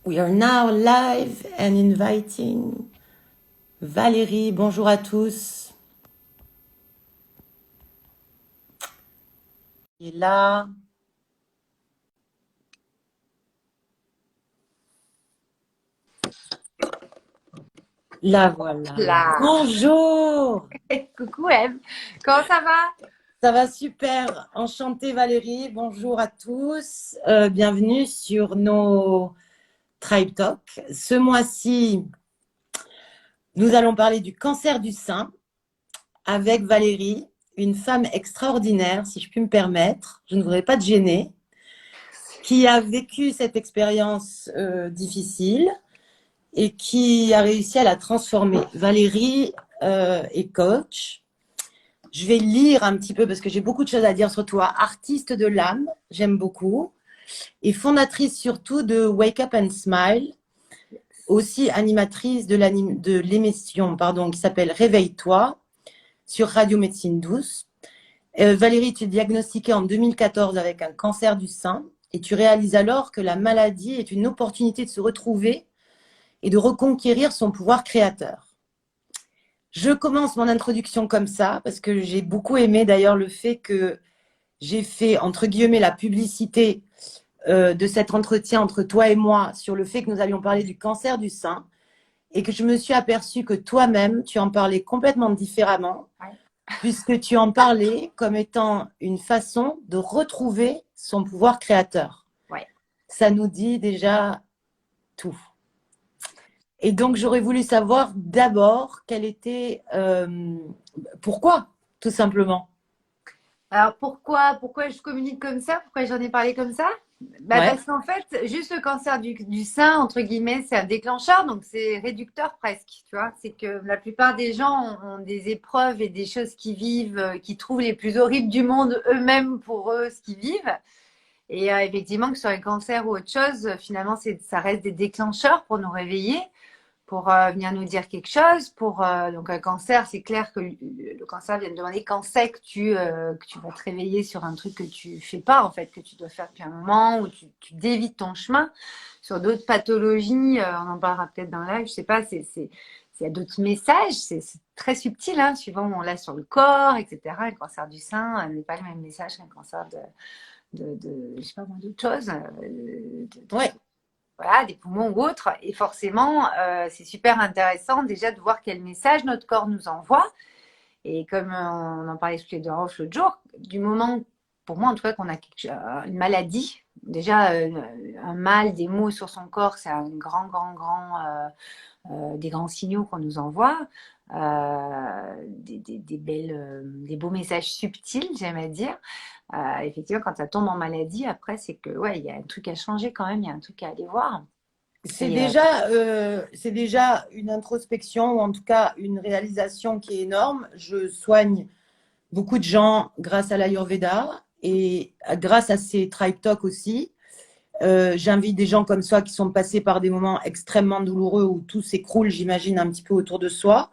We are now live and inviting Valérie. Bonjour à tous. Et là, la voilà. Là. Bonjour. Coucou Eve, comment ça va? Ça va super. Enchantée Valérie. Bonjour à tous. Bienvenue sur nos Tribe Talk. Ce mois-ci, nous allons parler du cancer du sein avec Valérie, une femme extraordinaire, si je puis me permettre. Je ne voudrais pas te gêner, qui a vécu cette expérience difficile et qui a réussi à la transformer. Valérie est coach. Je vais lire un petit peu parce que j'ai beaucoup de choses à dire sur toi. Artiste de l'âme, j'aime beaucoup. Et fondatrice surtout de Wake Up and Smile, aussi animatrice de l'émission qui s'appelle Réveille-toi sur Radio Médecine Douce. Valérie, tu es diagnostiquée en 2014 avec un cancer du sein et tu réalises alors que la maladie est une opportunité de se retrouver et de reconquérir son pouvoir créateur. Je commence mon introduction comme ça parce que j'ai beaucoup aimé d'ailleurs le fait que j'ai fait, entre guillemets, la publicité de cet entretien entre toi et moi sur le fait que nous allions parler du cancer du sein et que je me suis aperçue que toi-même, tu en parlais complètement différemment puisque tu en parlais comme étant une façon de retrouver son pouvoir créateur. Ouais. Ça nous dit déjà tout. Et donc, j'aurais voulu savoir d'abord quel était, pourquoi, tout simplement. Alors pourquoi je communique comme ça? Pourquoi j'en ai parlé comme ça? Ouais, Parce qu'en fait, juste le cancer du sein, entre guillemets, c'est un déclencheur, donc c'est réducteur presque, tu vois. C'est que la plupart des gens ont des épreuves et des choses qu'ils vivent, qu'ils trouvent les plus horribles du monde eux-mêmes pour eux, ce qu'ils vivent. Et effectivement, que ce soit un cancer ou autre chose, finalement, ça reste des déclencheurs pour nous réveiller, pour venir nous dire quelque chose. Donc un cancer, c'est clair que le cancer vient de demander quand c'est que tu vas te réveiller sur un truc que tu fais pas, en fait, que tu dois faire depuis un moment, ou tu dévies ton chemin. Sur d'autres pathologies, on en parlera peut-être dans le live, je sais pas, il y a d'autres messages, c'est très subtil, hein, suivant où on l'a sur le corps, etc. Le cancer du sein n'est pas le même message qu'un cancer je sais pas moi, d'autres choses, ouais. voilà, des poumons ou autres. Et forcément, c'est super intéressant déjà de voir quel message notre corps nous envoie. Et comme on en parlait tous les deux en off l'autre jour, du moment, pour moi en tout cas, qu'on a une maladie, déjà un mal, des maux sur son corps, c'est un des grands signaux qu'on nous envoie, des beaux messages subtils, j'aime à dire. Effectivement, quand ça tombe en maladie, après, c'est que ouais, il y a un truc à changer quand même, il y a un truc à aller voir. Et C'est déjà une introspection ou en tout cas une réalisation qui est énorme. Je soigne beaucoup de gens grâce à l'Ayurveda et grâce à ces Tribe Talk aussi. J'invite des gens comme ça qui sont passés par des moments extrêmement douloureux où tout s'écroule, j'imagine, un petit peu autour de soi.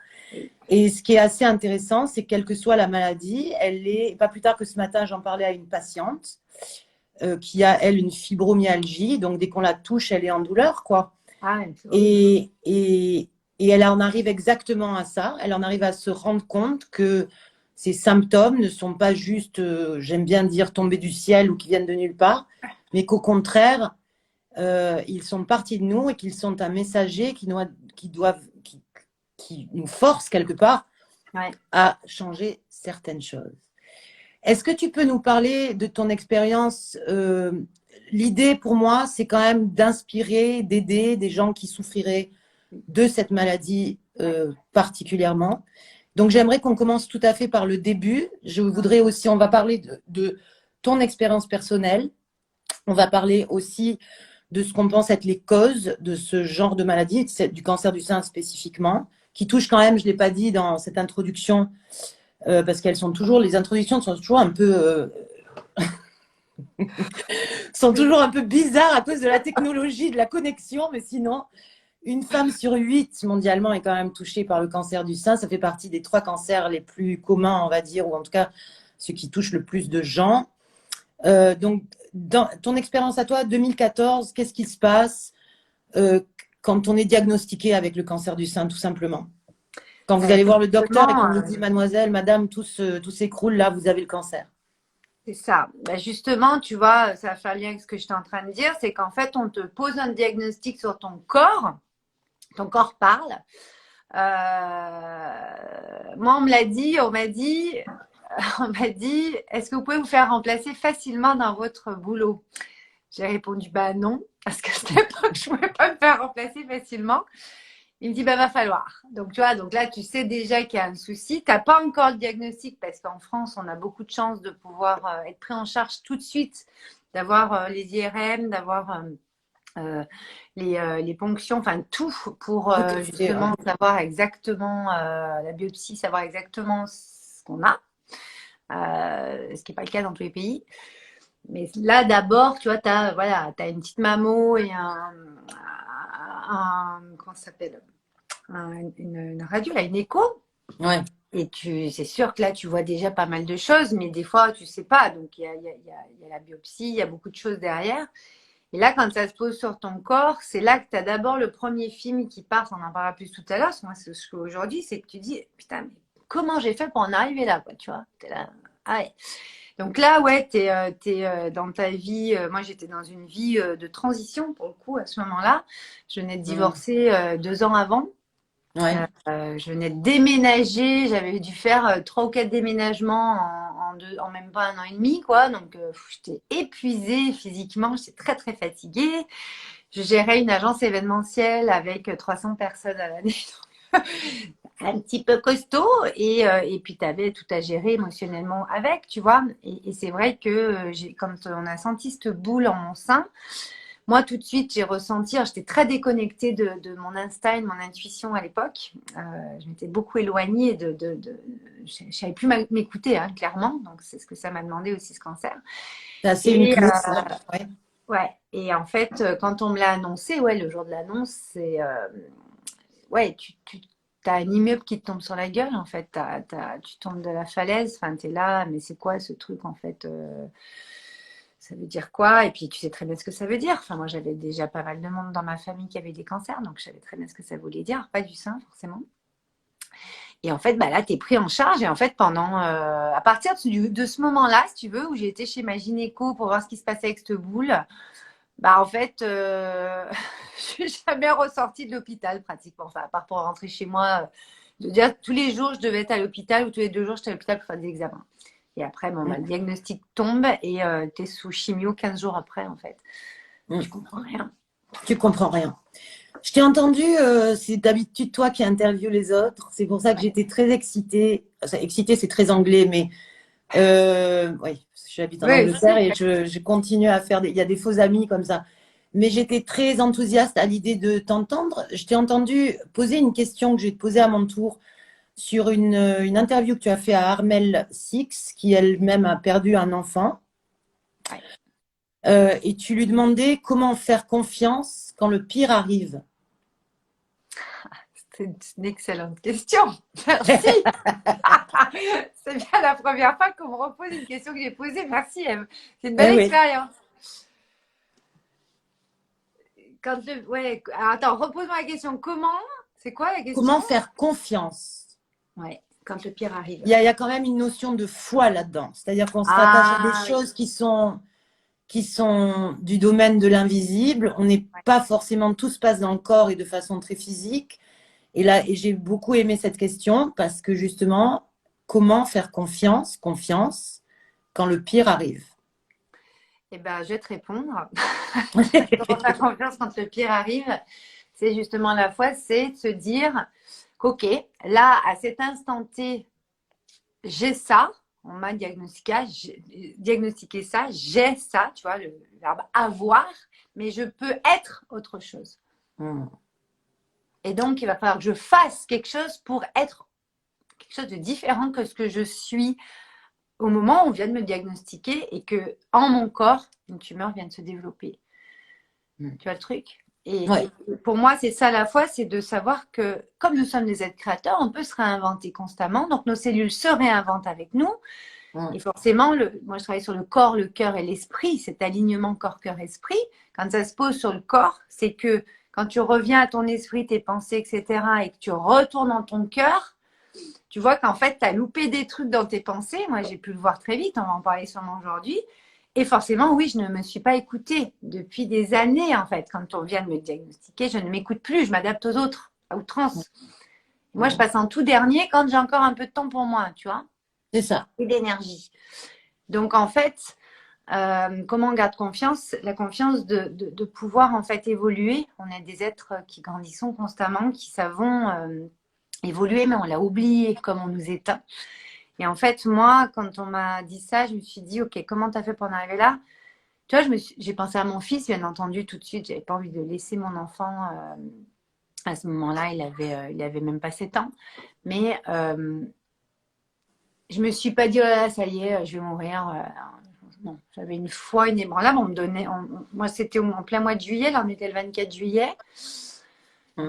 Et ce qui est assez intéressant, c'est que quelle que soit la maladie, elle est, pas plus tard que ce matin, j'en parlais à une patiente qui a, elle, une fibromyalgie. Donc, dès qu'on la touche, elle est en douleur, quoi. ah, Et, et, et elle en arrive exactement à ça. Elle en arrive à se rendre compte que ces symptômes ne sont pas juste, j'aime bien dire, tombés du ciel ou qui viennent de nulle part, mais qu'au contraire, ils sont partis de nous et qu'ils sont un messager qui nous force quelque part ouais. à changer certaines choses. Est-ce que tu peux nous parler de ton expérience L'idée pour moi, c'est quand même d'inspirer, d'aider des gens qui souffriraient de cette maladie particulièrement. Donc j'aimerais qu'on commence tout à fait par le début. Je voudrais aussi, on va parler de ton expérience personnelle. On va parler aussi de ce qu'on pense être les causes de ce genre de maladie, du cancer du sein spécifiquement, qui touche quand même, je ne l'ai pas dit dans cette introduction, parce qu'elles sont toujours, les introductions sont toujours un peu, sont toujours un peu bizarres à cause de la technologie, de la connexion, mais sinon, une femme sur 8 mondialement est quand même touchée par le cancer du sein. Ça fait partie des 3 cancers les plus communs, on va dire, ou en tout cas ceux qui touchent le plus de gens. Donc, dans ton expérience à toi, 2014, qu'est-ce qui se passe? euh, quand on est diagnostiqué avec le cancer du sein, tout simplement? Quand vous allez voir le docteur et Justement, qu'on vous dit, mademoiselle, madame, tout s'écroule, là, vous avez le cancer. c'est ça. Ben justement, tu vois, ça va faire lien avec ce que j'étais en train de dire, c'est qu'en fait, on te pose un diagnostic sur ton corps parle. Moi, on m'a dit, est-ce que vous pouvez vous faire remplacer facilement dans votre boulot? J'ai répondu, bah non, parce qu'à cette époque, je ne pouvais pas me faire remplacer facilement. Il me dit, bah va falloir. Donc, tu vois, donc là, tu sais déjà qu'il y a un souci. Tu n'as pas encore le diagnostic parce qu'en France, on a beaucoup de chance de pouvoir être pris en charge tout de suite, d'avoir les IRM, d'avoir les ponctions, enfin tout pour Tout est fait, ouais. justement savoir exactement la biopsie, savoir exactement ce qu'on a, ce qui n'est pas le cas dans tous les pays. Mais là, d'abord, tu vois, tu as, voilà, t'as une petite mammo et comment ça s'appelle? Une radio, là, une écho. Ouais. Et c'est sûr que là, tu vois déjà pas mal de choses, mais des fois, tu sais pas. Donc, il y a la biopsie, il y a beaucoup de choses derrière. Et là, quand ça se pose sur ton corps, c'est là que tu as d'abord le premier film qui part, on en parlera plus tout à l'heure. Moi, ce que aujourd'hui, c'est que tu dis, putain, mais comment j'ai fait pour en arriver là, quoi, tu vois? T'es là, ah ouais. Donc là, ouais, t'es dans ta vie. Moi, j'étais dans une vie de transition pour le coup à ce moment-là. Je venais de divorcer 2 ans avant. Ouais. Je venais de déménager. J'avais dû faire 3 ou 4 déménagements en même pas un an et demi, quoi. Donc, j'étais épuisée physiquement. J'étais très, très fatiguée. Je gérais une agence événementielle avec 300 personnes à l'année. Un petit peu costaud et puis tu avais tout à gérer émotionnellement avec, tu vois. Et c'est vrai que quand on a senti cette boule en mon sein, moi tout de suite j'ai ressenti, j'étais très déconnectée de mon instinct, de mon intuition à l'époque. Je m'étais beaucoup éloignée je ne savais plus m'écouter, hein, clairement. Donc c'est ce que ça m'a demandé aussi ce cancer. C'est assez une Et clé, ça. Ouais. ouais, et en fait quand on me l'a annoncé, ouais, le jour de l'annonce, c'est ouais, tu as un immeuble qui te tombe sur la gueule, en fait. Tu tombes de la falaise, enfin, tu es là, mais c'est quoi ce truc, en fait ça veut dire quoi? Et puis, tu sais très bien ce que ça veut dire. Enfin, moi, j'avais déjà pas mal de monde dans ma famille qui avait des cancers, donc je savais très bien ce que ça voulait dire. Pas du sein, forcément. Et en fait, bah, là, tu es pris en charge. Et en fait, à partir de ce moment-là, si tu veux, où j'ai été chez ma gynéco pour voir ce qui se passait avec cette boule, bah, en fait, je suis jamais ressortie de l'hôpital pratiquement. Enfin, à part pour rentrer chez moi, de dire tous les jours, je devais être à l'hôpital ou tous les 2 jours, j'étais à l'hôpital pour faire des examens. Et après, bon, bah, le diagnostic tombe et tu es sous chimio 15 jours après, en fait. Mm. Je comprends rien. Tu comprends rien. Je t'ai entendu, c'est d'habitude toi qui interviews les autres. C'est pour ça que j'étais très excitée. Enfin, excitée, c'est très anglais, mais oui, j'habite en Oui, Angleterre aussi. et je continue à faire il y a des faux amis comme ça. Mais j'étais très enthousiaste à l'idée de t'entendre. Je t'ai entendu poser une question que je vais te poser à mon tour sur une interview que tu as fait à Armel Six, qui elle-même a perdu un enfant. Ouais. Et tu lui demandais comment faire confiance quand le pire arrive. C'est une excellente question. Merci. C'est bien la première fois qu'on me repose une question que j'ai posée. Merci, Eve. C'est une Eh belle oui. expérience. Ouais, attends, repose-moi la question. Comment? C'est quoi la question? Comment faire confiance? Ouais, quand le pire arrive. Il y a quand même une notion de foi là-dedans. C'est-à-dire qu'on se rattache à des Ah oui. choses qui sont du domaine de l'invisible. On n'est Ouais. pas forcément, tout se passe dans le corps et de façon très physique. Et là, et j'ai beaucoup aimé cette question parce que justement, comment faire confiance quand le pire arrive? Eh ben, je vais te répondre. Comment faire confiance quand le pire arrive? C'est justement la foi, c'est de se dire qu'ok, là, à cet instant T, j'ai ça, on m'a diagnostiqué ça, j'ai ça, tu vois, le verbe avoir, mais je peux être autre chose. Hmm. Et donc, il va falloir que je fasse quelque chose pour être quelque chose de différent que ce que je suis au moment où on vient de me diagnostiquer et que en mon corps, une tumeur vient de se développer. Tu vois le truc? Ouais. Et pour moi, c'est ça la foi, c'est de savoir que comme nous sommes des êtres créateurs, on peut se réinventer constamment. Donc nos cellules se réinventent avec nous. Hmm. Et forcément, moi je travaille sur le corps, le cœur et l'esprit, cet alignement corps-cœur-esprit. Quand ça se pose sur le corps, c'est que quand tu reviens à ton esprit, tes pensées, etc., et que tu retournes dans ton cœur, tu vois qu'en fait, tu as loupé des trucs dans tes pensées. Moi, j'ai pu le voir très vite, on va en parler sûrement aujourd'hui. Et forcément, oui, je ne me suis pas écoutée depuis des années, en fait. Quand on vient de me diagnostiquer, je ne m'écoute plus, je m'adapte aux autres, à outrance. Moi, je passe en tout dernier quand j'ai encore un peu de temps pour moi, tu vois, C'est ça. et d'énergie. Donc, en fait, comment on garde confiance? La confiance de pouvoir, en fait, évoluer. On est des êtres qui grandissons constamment, qui savons évoluer, mais on l'a oublié comme on nous éteint. Et en fait, moi, quand on m'a dit ça, je me suis dit, OK, comment tu as fait pour en arriver là? Tu vois, j'ai pensé à mon fils, bien entendu, tout de suite. J'avais pas envie de laisser mon enfant. À ce moment-là, il avait même pas 7 ans. Mais je me suis pas dit, oh là là, ça y est, je vais mourir. Non, j'avais une foi inébranlable. Moi, c'était en plein mois de juillet. Là, on était le 24 juillet.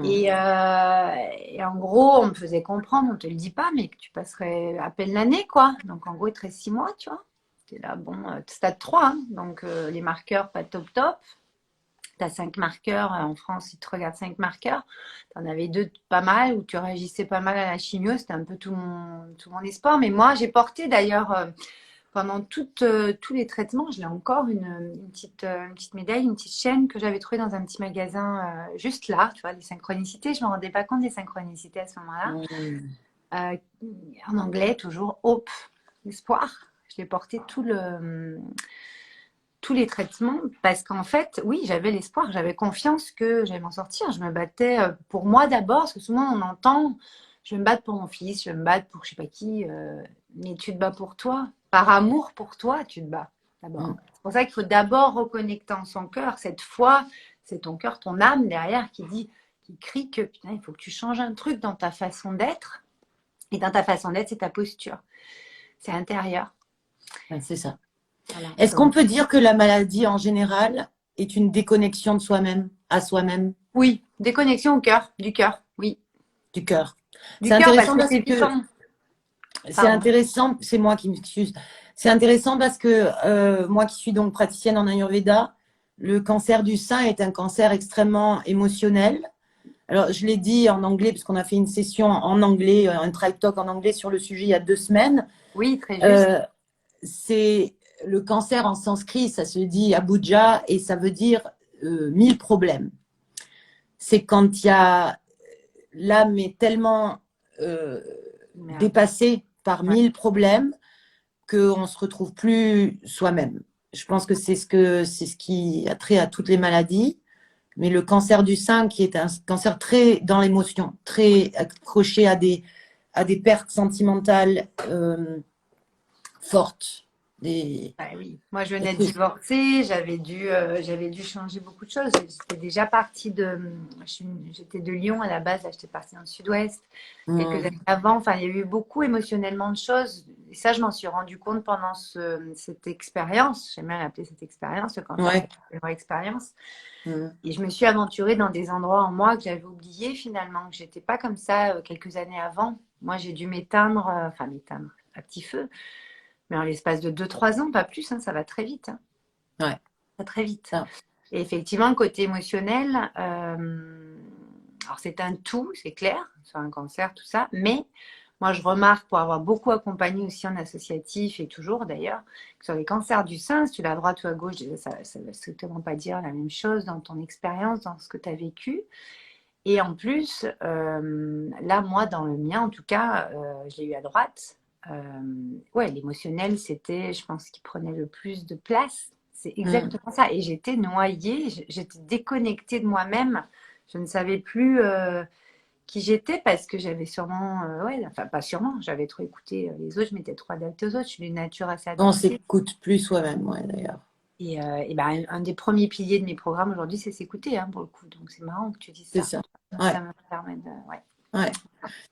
Et en gros, on me faisait comprendre, on te le dit pas, mais que tu passerais à peine l'année, quoi. Donc, en gros, il te reste 6 mois, tu vois. C'est là, bon, stade 3, hein. Donc les marqueurs, pas top top. Tu as 5 marqueurs. En France, ils te regardent 5 marqueurs. Tu en avais 2 pas mal, où tu réagissais pas mal à la chimio. C'était un peu tout mon espoir. Mais moi, j'ai porté d'ailleurs pendant tous les traitements, je l'ai encore une petite médaille, une petite chaîne que j'avais trouvée dans un petit magasin juste là, tu vois, les synchronicités. Je ne me rendais pas compte des synchronicités à ce moment-là. En anglais, toujours Hope, l'espoir. Je l'ai porté tous les traitements parce qu'en fait, oui, j'avais l'espoir, j'avais confiance que j'allais m'en sortir. Je me battais pour moi d'abord, parce que souvent on entend, je vais me battre pour mon fils, je vais me battre pour je sais pas qui, mais tu te bats pour toi. Par amour pour toi, tu te bats d'abord. C'est pour ça qu'il faut d'abord reconnecter en son cœur. Cette foi, c'est ton cœur, ton âme derrière qui crie que putain, il faut que tu changes un truc dans ta façon d'être. Et dans ta façon d'être, c'est ta posture. C'est intérieur. C'est ça. Voilà. Est-ce qu'on peut dire que la maladie en général est une déconnexion de soi-même, à soi-même? Oui, déconnexion au cœur, du cœur, oui. Du cœur. Du C'est cœur parce intéressant que parce c'est que vivant. c'est intéressant, c'est moi qui m'excuse. C'est intéressant parce que moi qui suis donc praticienne en Ayurveda, le cancer du sein est un cancer extrêmement émotionnel. Alors, je l'ai dit en anglais, parce qu'on a fait une session en anglais, un tribe talk en anglais sur le sujet il y a 2 semaines. Oui, très juste. C'est le cancer en sanskrit, ça se dit Abuja et ça veut dire 1000 problèmes. C'est quand il y a l'âme est tellement dépassée par 1000 problèmes qu'on ne se retrouve plus soi-même. Je pense que c'est ce qui a trait à toutes les maladies. Mais le cancer du sein, qui est un cancer très dans l'émotion, très accroché à des pertes sentimentales fortes. Oui. Moi, je venais de divorcer, j'avais dû changer beaucoup de choses. J'étais déjà partie j'étais de Lyon à la base, là, j'étais partie dans le sud-ouest. Quelques années avant, enfin, il y a eu beaucoup émotionnellement de choses. Et ça, je m'en suis rendu compte pendant cette expérience. J'aime bien l'appeler cette expérience, le cancer, c'est une vraie expérience. Et je me suis aventurée dans des endroits en moi que j'avais oubliés finalement, que j'étais pas comme ça quelques années avant. Moi, j'ai dû m'éteindre à petit feu. Mais en l'espace de 2-3 ans, pas plus, hein, ça va très vite. Hein. Ouais. Ça va très vite. Ah. Et effectivement, le côté émotionnel, alors c'est un tout, c'est clair, sur un cancer, tout ça. Mais moi, je remarque, pour avoir beaucoup accompagné aussi en associatif, et toujours d'ailleurs, que sur les cancers du sein, si tu l'as à droite ou à gauche, ça ne veut strictement pas dire la même chose dans ton expérience, dans ce que tu as vécu. Et en plus, là, moi, dans le mien, en tout cas, je l'ai eu à droite. L'émotionnel, c'était, je pense, qui prenait le plus de place. C'est exactement ça. Et j'étais noyée, j'étais déconnectée de moi-même. Je ne savais plus qui j'étais parce que j'avais sûrement, enfin pas sûrement, j'avais trop écouté les autres, je m'étais trop adaptée aux autres. Je suis d'une nature assez adaptée. On s'écoute plus soi-même, d'ailleurs. Et un des premiers piliers de mes programmes aujourd'hui, c'est s'écouter, hein, pour le coup. Donc c'est marrant que tu dises ça. C'est ça. Ça me permet de. Ouais.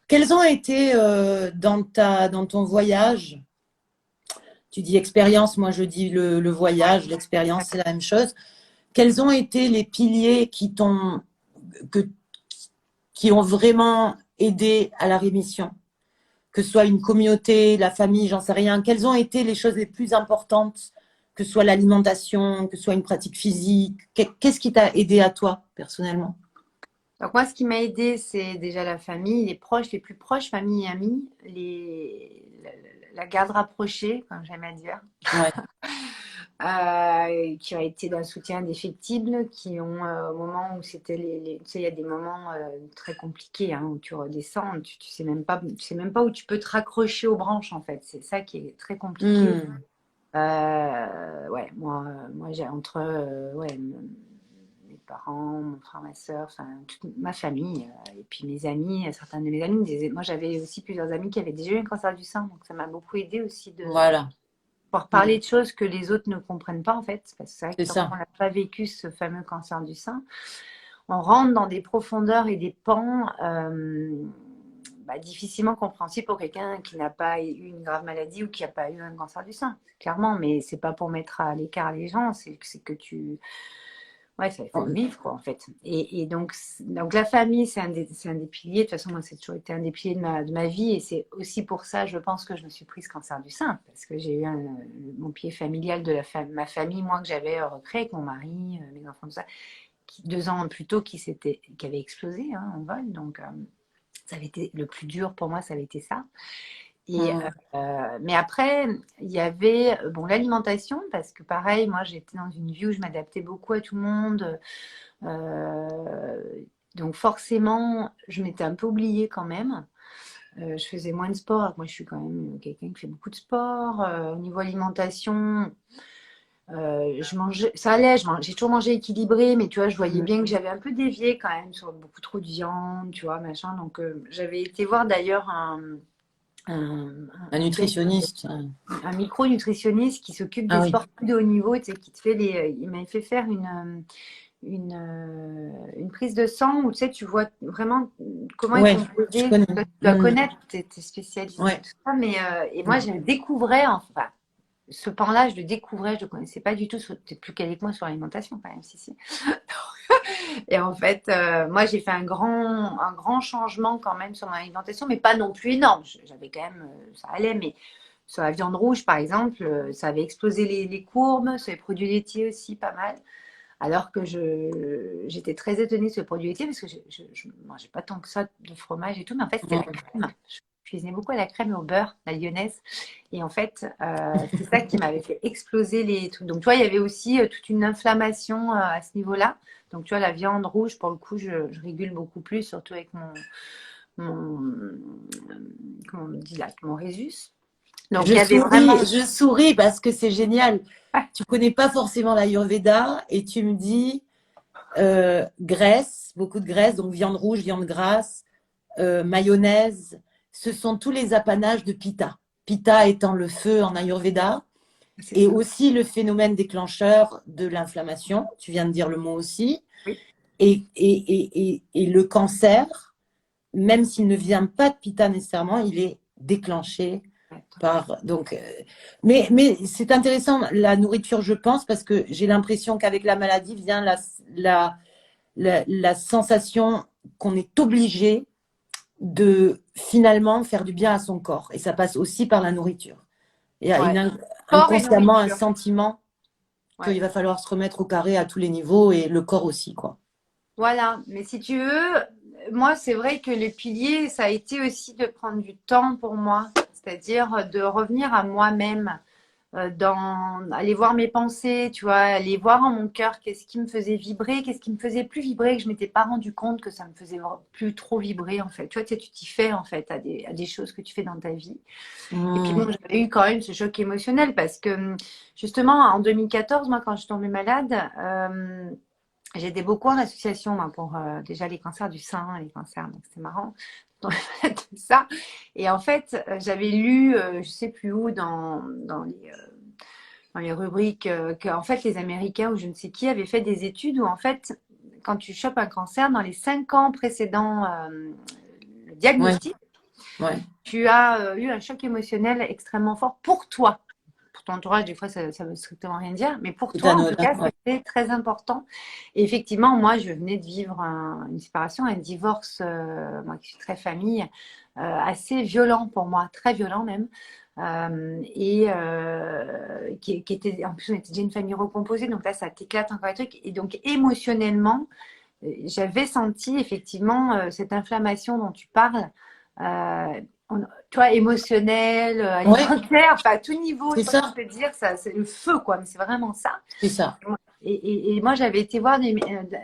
Quels ont été dans ton voyage, tu dis expérience, moi je dis le voyage, l'expérience, c'est la même chose. Quels ont été les piliers qui ont vraiment aidé à la rémission? Que ce soit une communauté, la famille, j'en sais rien. Quelles ont été les choses les plus importantes? Que ce soit l'alimentation, que ce soit une pratique physique. Qu'est-ce qui t'a aidé à toi, personnellement? Donc moi, ce qui m'a aidé, c'est déjà la famille, les proches, les plus proches, famille et amis, la garde rapprochée, comme j'aime à dire, Ouais. qui a été d'un soutien indéfectible, qui ont, au moment où c'était tu sais, il y a des moments très compliqués hein, où tu redescends, tu sais même pas où tu peux te raccrocher aux branches en fait. C'est ça qui est très compliqué. Hmm. Ouais, moi j'ai entre ouais, mes parents, mon frère, ma soeur, enfin toute ma famille, et puis mes amis, certains de mes amis me disaient, moi j'avais aussi plusieurs amis qui avaient déjà eu un cancer du sein, donc ça m'a beaucoup aidé aussi de Voilà. pouvoir Hmm. parler de choses que les autres ne comprennent pas en fait, parce que c'est vrai que C'est tant ça. qu'on n'a pas vécu ce fameux cancer du sein, on rentre dans des profondeurs et des pans difficilement compréhensibles pour quelqu'un qui n'a pas eu une grave maladie ou qui n'a pas eu un cancer du sein, clairement. Mais c'est pas pour mettre à l'écart les gens, c'est que tu. Ouais, ça faut le vivre, quoi, en fait. Et donc la famille, c'est un des piliers. De toute façon, moi, c'est toujours été un des piliers de ma vie. Et c'est aussi pour ça, je pense, que je me suis prise cancer du sein. Parce que j'ai eu mon pied familial de ma famille, moi, que j'avais recréé avec mon mari, mes enfants, tout ça, 2 ans plus tôt, qui avait explosé hein, en vol. Donc, ça avait été le plus dur pour moi, ça avait été ça. Et, Hmm. mais après, il y avait bon, l'alimentation, parce que pareil, moi j'étais dans une vie où je m'adaptais beaucoup à tout le monde. Euh, donc forcément, je m'étais un peu oubliée quand même. Je faisais moins de sport. Alors que moi, je suis quand même quelqu'un qui fait beaucoup de sport. Au niveau alimentation, je mangeais, ça allait, j'ai toujours mangé équilibré, mais tu vois, je voyais Hmm. bien que j'avais un peu dévié quand même sur beaucoup trop de viande, tu vois, machin. Donc, j'avais été voir d'ailleurs un, Un un gars, nutritionniste. Hein. un micro-nutritionniste qui s'occupe Ah des oui. sportifs de haut niveau, tu sais, qui te fait il m'avait fait faire une prise de sang où tu sais, tu vois vraiment comment est Ouais, je composé. connais. Toi, tu dois Hmm. connaître, tu es spécialisé et Ouais. tout ça, mais et moi, Hmm. je découvrais, enfin, ce pan-là, je le découvrais, je ne le connaissais pas du tout. Tu es plus calé que moi sur l'alimentation, quand même, si, si. Et en fait, moi, j'ai fait un grand changement quand même sur mon alimentation, mais pas non plus énorme. J'avais quand même, ça allait, mais sur la viande rouge, par exemple, ça avait explosé les courbes, sur les produits laitiers aussi, pas mal. Alors que j'étais très étonnée de ce produit laitier parce que je ne mangeais pas tant que ça de fromage et tout, mais en fait, c'était la Hmm. crème. Je cuisinais beaucoup à la crème et au beurre, la lyonnaise. Et en fait, c'est ça qui m'avait fait exploser les trucs. Donc, tu vois, il y avait aussi toute une inflammation à ce niveau-là. Donc, tu vois, la viande rouge, pour le coup, je régule beaucoup plus, surtout avec mon comment on dit là, mon Rhésus. Donc, il y avait vraiment. Je souris parce que c'est génial. Tu connais pas forcément l'Ayurveda et tu me dis graisse, beaucoup de graisse, donc viande rouge, viande grasse, mayonnaise. Ce sont tous les apanages de Pitta. Pitta étant le feu en Ayurveda C'est et ça. aussi le phénomène déclencheur de l'inflammation. Tu viens de dire le mot aussi. Oui. Et le cancer, même s'il ne vient pas de Pitta nécessairement, il est déclenché donc, mais c'est intéressant la nourriture, je pense, parce que j'ai l'impression qu'avec la maladie vient la sensation qu'on est obligé de finalement faire du bien à son corps. Et ça passe aussi par la nourriture. Il y a Ouais. Sport et inconsciemment un nourriture. sentiment Ouais. qu'il va falloir se remettre au carré à tous les niveaux et le corps aussi, quoi. Voilà, mais si tu veux, moi, c'est vrai que les piliers, ça a été aussi de prendre du temps pour moi, c'est-à-dire de revenir à moi-même, aller voir mes pensées, tu vois, aller voir en mon cœur qu'est-ce qui me faisait vibrer, qu'est-ce qui me faisait plus vibrer, que je m'étais pas rendu compte que ça me faisait plus trop vibrer, en fait. Tu vois, tu t'y fais, en fait, à des choses que tu fais dans ta vie. Et puis bon, Mmh. j'avais eu quand même ce choc émotionnel parce que justement, en 2014, moi, quand je suis tombée malade, j'étais beaucoup en association moi, pour déjà les cancers du sein, les cancers, donc c'était marrant. Tout ça. Et en fait, j'avais lu, je sais plus où, dans les rubriques, que en fait, les Américains ou je ne sais qui avaient fait des études où en fait, quand tu chopes un cancer, dans les 5 ans précédant le Ouais, diagnostic, ouais. tu as eu un choc émotionnel extrêmement fort pour toi. Pour ton entourage, des fois, ça ne veut strictement rien dire, mais pour C'est toi, en tout anodin. cas, Ouais. c'était très important. Et effectivement, moi, je venais de vivre une séparation, un divorce, moi qui suis très famille, assez violent pour moi, très violent même. Qui était, en plus, on était déjà une famille recomposée, donc là, ça t'éclate encore un truc. Et donc, émotionnellement, j'avais senti effectivement cette inflammation dont tu parles, tu vois, émotionnelle, Ouais, alimentaire, enfin à tout niveau, c'est je crois que je ça, peux te dire, ça, c'est le feu, quoi, mais c'est vraiment ça. c'est ça. Et moi, j'avais été voir,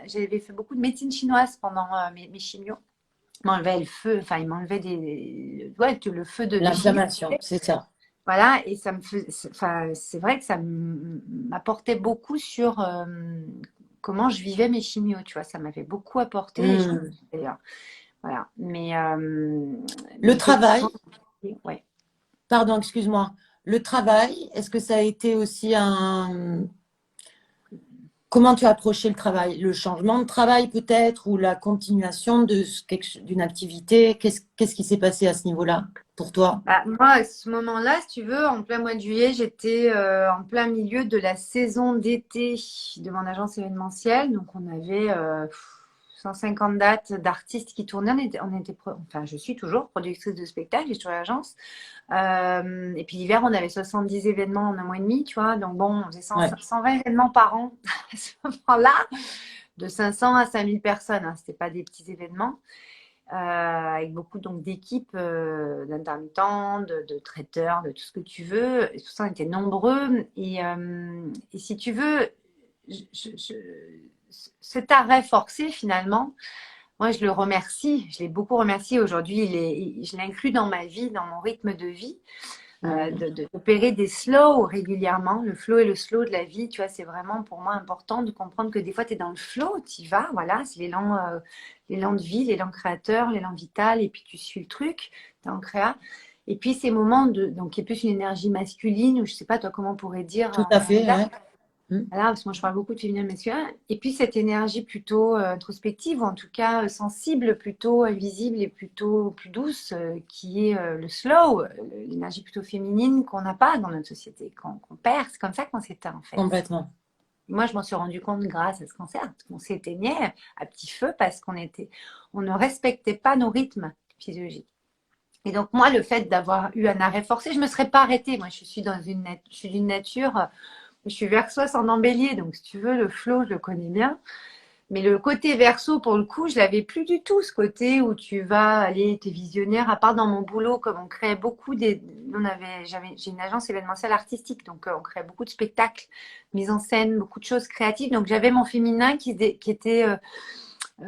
j'avais fait beaucoup de médecine chinoise pendant mes chimios. Ils m'enlevaient le feu, enfin, ils m'enlevaient ouais, le feu de chimio. L'inflammation, c'est ça. Voilà, et ça me fait, enfin, c'est vrai que ça m'apportait beaucoup sur comment je vivais mes chimios, tu vois, ça m'avait beaucoup apporté, et je pense Hmm. d'ailleurs, voilà, mais Le effectivement, travail, ouais. pardon, excuse-moi. Le travail, est-ce que ça a été aussi un... Comment tu as approché le travail? Le changement de travail peut-être ou la continuation d'une activité? Qu'est-ce qui s'est passé à ce niveau-là pour toi? Bah, moi, à ce moment-là, si tu veux, en plein mois de juillet, j'étais en plein milieu de la saison d'été de mon agence événementielle. Donc, on avait 150 dates d'artistes qui tournaient. Enfin, je suis toujours productrice de spectacle, j'ai toujours l'agence. Et puis l'hiver, on avait 70 événements en un mois et demi, tu vois. Donc, bon, on faisait Ouais, 120 événements par an à ce moment-là, de 500 à 5000 personnes. Hein. C'était pas des petits événements avec beaucoup donc d'équipes d'intermittents, de traiteurs, de tout ce que tu veux. Et tout ça, on était nombreux. Et si tu veux, cet arrêt forcé, finalement, moi, je le remercie. Je l'ai beaucoup remercié. Aujourd'hui, je l'inclus dans ma vie, dans mon rythme de vie d'opérer des slows régulièrement. Le flow et le slow de la vie, tu vois, c'est vraiment pour moi important de comprendre que des fois, tu es dans le flow, tu y vas, voilà, c'est l'élan de vie, l'élan créateur, l'élan vital, et puis tu suis le truc, tu es en créa. Et puis ces moments donc qui est plus une énergie masculine, ou je sais pas, toi, comment on pourrait dire, tout à fait, là, ouais. Hmm. voilà, parce que moi je parle beaucoup de féminin masculin. Et puis cette énergie plutôt introspective, ou en tout cas sensible, plutôt visible et plutôt plus douce, qui est le slow, l'énergie plutôt féminine qu'on n'a pas dans notre société, qu'on perd. C'est comme ça qu'on s'éteint en fait. Complètement. Moi je m'en suis rendu compte grâce à ce cancer, qu'on s'éteignait à petit feu parce on ne respectait pas nos rythmes physiologiques. Et donc moi le fait d'avoir eu un arrêt forcé, je me serais pas arrêtée. Moi je suis je suis d'une nature je suis verso ascendant bélier, donc si tu veux, le flow, je le connais bien. Mais le côté verso, pour le coup, je l'avais plus du tout, ce côté où tu vas aller, t'es visionnaire, à part dans mon boulot, comme on créait beaucoup j'ai une agence événementielle artistique, donc on créait beaucoup de spectacles, mise en scène, beaucoup de choses créatives. Donc j'avais mon féminin qui était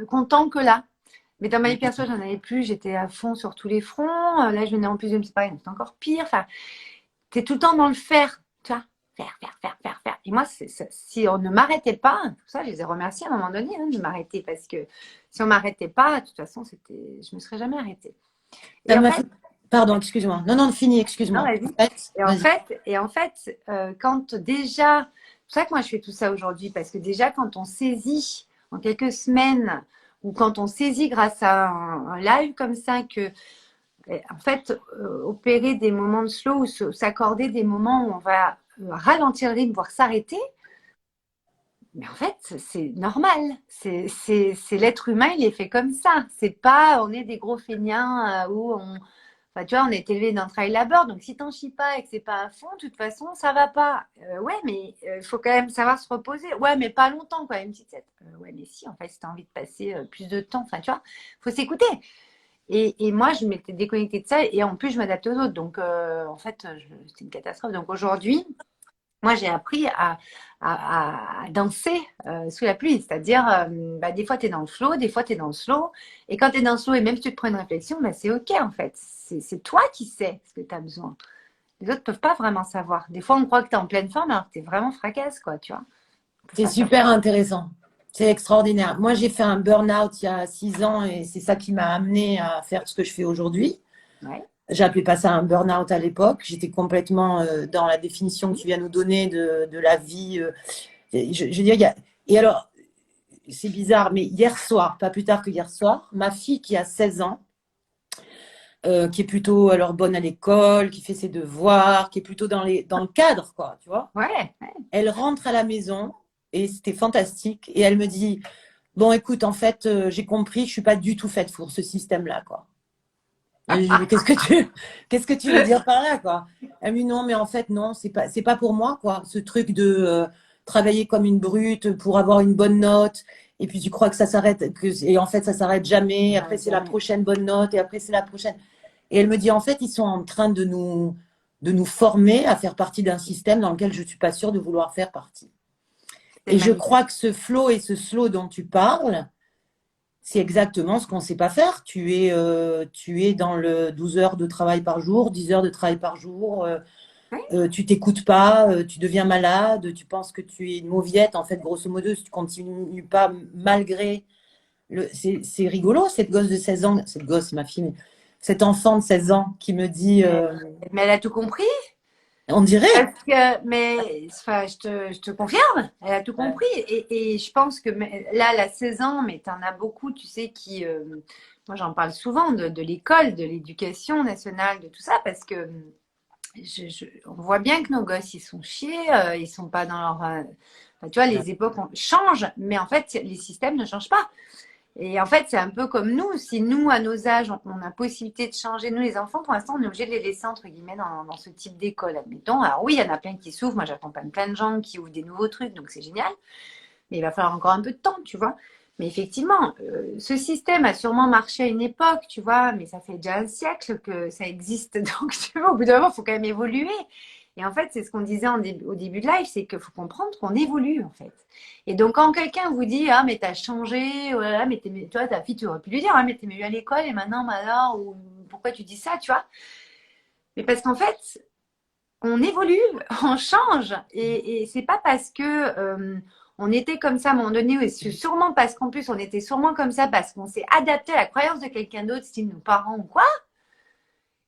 content que là. Mais dans ma vie perso, j'en avais plus, j'étais à fond sur tous les fronts. Là, je venais en plus de me séparer, donc c'est encore pire. Enfin, tu es tout le temps dans le faire, tu vois, faire. Et moi, si on ne m'arrêtait pas, tout ça, je les ai remerciés à un moment donné de m'arrêter parce que si on ne m'arrêtait pas, de toute façon, je ne me serais jamais arrêtée. Ça Et en m'a fait, fait... Pardon, excuse-moi. Non, non, fini, non, excuse-moi. vas-y. Vas-y. Et en fait, quand déjà, c'est pour ça que moi je fais tout ça aujourd'hui, parce que déjà quand on saisit en quelques semaines ou quand on saisit grâce à un live comme ça que en fait, opérer des moments de slow ou s'accorder des moments où on va ralentir le rythme, voire s'arrêter, mais en fait, c'est normal. C'est l'être humain, il est fait comme ça. C'est pas, on est des gros feignants où enfin, tu vois, on est élevé dans le travail labeur. Donc, si t'en chies pas et que c'est pas à fond, de toute façon, ça va pas. Ouais, mais il faut quand même savoir se reposer. Ouais, mais pas longtemps, quoi. Une petite tête. Ouais, mais si, en fait, si t'as envie de passer plus de temps, enfin, tu vois, faut s'écouter. Et moi, je m'étais déconnectée de ça et en plus, je m'adaptais aux autres. Donc, en fait, c'était une catastrophe. Donc, aujourd'hui, moi, j'ai appris à danser sous la pluie. C'est-à-dire, bah, des fois, tu es dans le flow, des fois, tu es dans le slow. Et quand tu es dans le slow et même si tu te prends une réflexion, bah, c'est OK, en fait. C'est toi qui sais ce que tu as besoin. Les autres ne peuvent pas vraiment savoir. Des fois, on croit que tu es en pleine forme alors que tu es vraiment fracasse, quoi, tu vois. Faut C'est faire ça. super intéressant. C'est extraordinaire. Moi, j'ai fait un burn-out il y a 6 ans et c'est ça qui m'a amené à faire ce que je fais aujourd'hui. Ouais. J'appelais pas ça un burn-out à l'époque. J'étais complètement dans la définition que tu viens de nous donner de la vie. Je veux dire, et alors, c'est bizarre, mais hier soir, pas plus tard que hier soir, ma fille qui a 16 ans, qui est plutôt alors bonne à l'école, qui fait ses devoirs, qui est plutôt dans le cadre, quoi, tu vois. Ouais. Elle rentre à la maison et c'était fantastique. Et elle me dit, bon, écoute, en fait, j'ai compris, je suis pas du tout faite pour ce système-là, quoi. Et je dis, mais qu'est-ce que tu veux dire par là, quoi? Elle me dit, non, mais en fait, non, c'est pas pour moi, quoi. Ce truc de travailler comme une brute pour avoir une bonne note Et puis tu crois que ça s'arrête, et en fait ça s'arrête jamais. Après c'est la prochaine bonne note, et après c'est la prochaine. Et elle me dit, en fait, ils sont en train de nous former à faire partie d'un système dans lequel je ne suis pas sûre de vouloir faire partie. C'est Et je magnifique. crois que ce flow et ce slow dont tu parles, c'est exactement ce qu'on ne sait pas faire. Tu es dans le 12 heures de travail par jour, 10 heures de travail par jour. Oui. Tu t'écoutes pas, tu deviens malade, tu penses que tu es une mauviette. En fait, grosso modo, si tu continues pas malgré c'est rigolo, cette gosse de 16 ans, cette gosse, ma fille, cet enfant de 16 ans qui me dit, Mais elle a tout compris. on dirait. Parce que, mais enfin, je te confirme, elle a tout Ouais. compris. Et je pense que là, elle a 16 ans, mais tu en as beaucoup, tu sais, qui. Moi, j'en parle souvent de l'école, de l'éducation nationale, de tout ça, parce que on voit bien que nos gosses, ils sont chiés, ils sont pas dans leur. Enfin, tu vois, les époques changent, mais en fait, les systèmes ne changent pas. Et en fait, c'est un peu comme nous. Si nous, à nos âges, on a possibilité de changer, nous les enfants, pour l'instant, on est obligé de les laisser, entre guillemets, dans ce type d'école, admettons. Alors oui, il y en a plein qui s'ouvrent. Moi, j'accompagne plein de gens qui ouvrent des nouveaux trucs, donc c'est génial. Mais il va falloir encore un peu de temps, tu vois. Mais effectivement, ce système a sûrement marché à une époque, tu vois, mais ça fait déjà un siècle que ça existe. Donc, tu vois, au bout d'un moment, il faut quand même évoluer. Et en fait, c'est ce qu'on disait au début de live, c'est qu'il faut comprendre qu'on évolue, en fait. Et donc, quand quelqu'un vous dit, ah, mais t'as changé, oh là là, mais tu vois, ta fille, tu aurais pu lui dire, ah, mais t'es mieux à l'école et maintenant, bah alors, ou pourquoi tu dis ça, tu vois? Mais parce qu'en fait, on évolue, on change. Et c'est pas parce que on était comme ça à un moment donné, et c'est sûrement parce qu'en plus, on était sûrement comme ça parce qu'on s'est adapté à la croyance de quelqu'un d'autre, style nos parents ou quoi,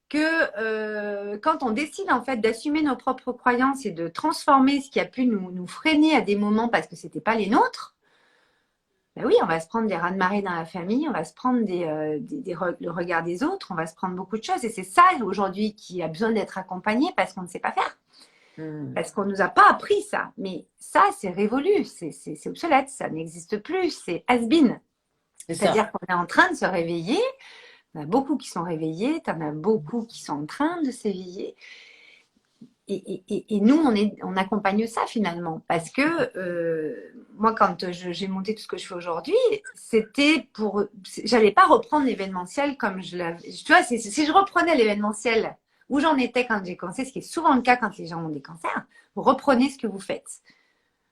que quand on décide en fait d'assumer nos propres croyances et de transformer ce qui a pu nous freiner à des moments parce que c'était pas les nôtres, ben oui, on va se prendre des raz-de-marée dans la famille, on va se prendre le regard des autres, on va se prendre beaucoup de choses. Et c'est ça aujourd'hui qui a besoin d'être accompagné parce qu'on ne sait pas faire. Parce qu'on ne nous a pas appris ça. Mais ça, c'est révolu, c'est obsolète, ça n'existe plus, c'est has-been. C'est ça. C'est-à-dire qu'on est en train de se réveiller. Il y en a beaucoup qui sont réveillés, tu en as beaucoup qui sont en train de s'éveiller. Et nous, on accompagne ça finalement. Parce que moi, quand j'ai monté tout ce que je fais aujourd'hui, c'était pour. J'allais pas reprendre l'événementiel comme je l'avais. Tu vois, si je reprenais l'événementiel où j'en étais quand j'ai commencé, ce qui est souvent le cas quand les gens ont des cancers, vous reprenez ce que vous faites.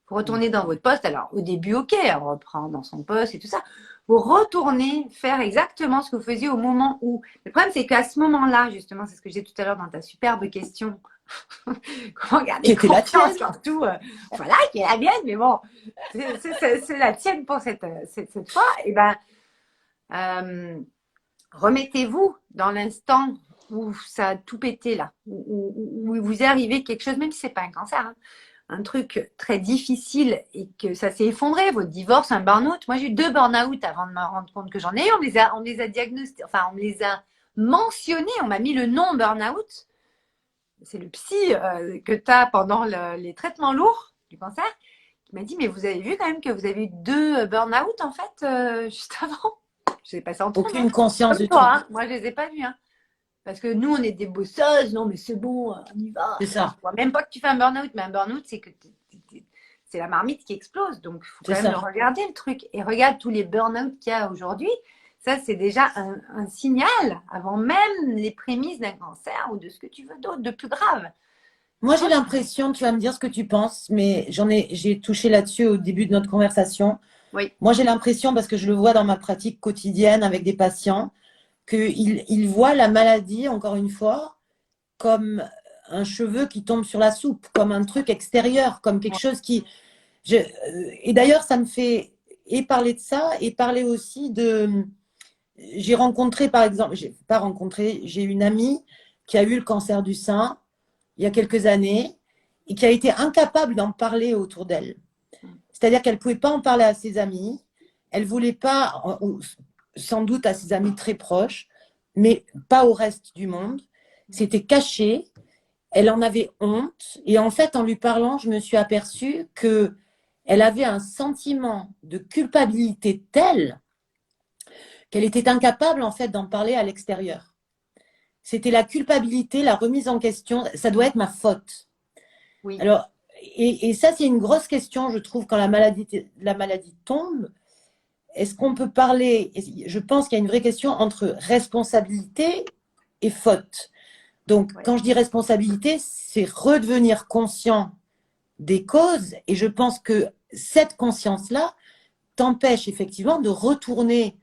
Vous retournez dans votre poste. Alors, au début, ok, on reprend dans son poste et tout ça. Vous retournez faire exactement ce que vous faisiez au moment où. Le problème, c'est qu'à ce moment-là, justement, c'est ce que j'ai tout à l'heure dans ta superbe question. Comment Qui garder était la confiance, tienne. surtout, voilà, qui est la mienne, mais bon, c'est la tienne pour cette fois. Et ben, euh, remettez-vous dans l'instant où ça a tout pété là, où vous est arrivé quelque chose, même si c'est pas un cancer, hein, un truc très difficile et que ça s'est effondré, votre divorce, un burn-out. Moi, j'ai eu 2 burn-out avant de me rendre compte que j'en ai eu. On me les a diagnostiqués, enfin, on me les a mentionnés, on m'a mis le nom burn-out. C'est le psy que tu as pendant les traitements lourds du cancer qui m'a dit, mais vous avez vu quand même que vous avez eu 2 burn-out en fait juste avant. Je les ai passés en 30, hein. Aucune conscience Comme du toi, tout. hein. Moi je les ai pas vus. Hein. Parce que nous on est des bosseuses, non mais c'est bon, on y va. C'est ça. Je vois même pas que tu fais un burn-out, mais un burn-out c'est que c'est la marmite qui explose. Donc il faut C'est quand même le ça. regarder le truc. Et regarde tous les burn-out qu'il y a aujourd'hui. Ça, c'est déjà un signal avant même les prémices d'un cancer ou de ce que tu veux d'autre, de plus grave. Moi, j'ai l'impression, tu vas me dire ce que tu penses, mais j'ai touché là-dessus au début de notre conversation. Oui. Moi, j'ai l'impression, parce que je le vois dans ma pratique quotidienne avec des patients, qu'ils voient la maladie, encore une fois, comme un cheveu qui tombe sur la soupe, comme un truc extérieur, comme quelque chose qui… et d'ailleurs, ça me fait et parler de ça et parler aussi de… J'ai rencontré, par exemple, j'ai pas rencontré, j'ai une amie qui a eu le cancer du sein il y a quelques années et qui a été incapable d'en parler autour d'elle. C'est-à-dire qu'elle ne pouvait pas en parler à ses amis, elle ne voulait pas, ou sans doute à ses amis très proches, mais pas au reste du monde. C'était caché, elle en avait honte. Et en fait, en lui parlant, je me suis aperçue qu'elle avait un sentiment de culpabilité tel qu'elle était incapable en fait d'en parler à l'extérieur. C'était la culpabilité, la remise en question. Ça doit être ma faute. Oui. Alors, et ça, c'est une grosse question, je trouve, quand la maladie tombe. est-ce qu'on peut parler, je pense qu'il y a une vraie question entre responsabilité et faute. Donc, Ouais. quand je dis responsabilité, c'est redevenir conscient des causes. Et je pense que cette conscience-là t'empêche effectivement de retourner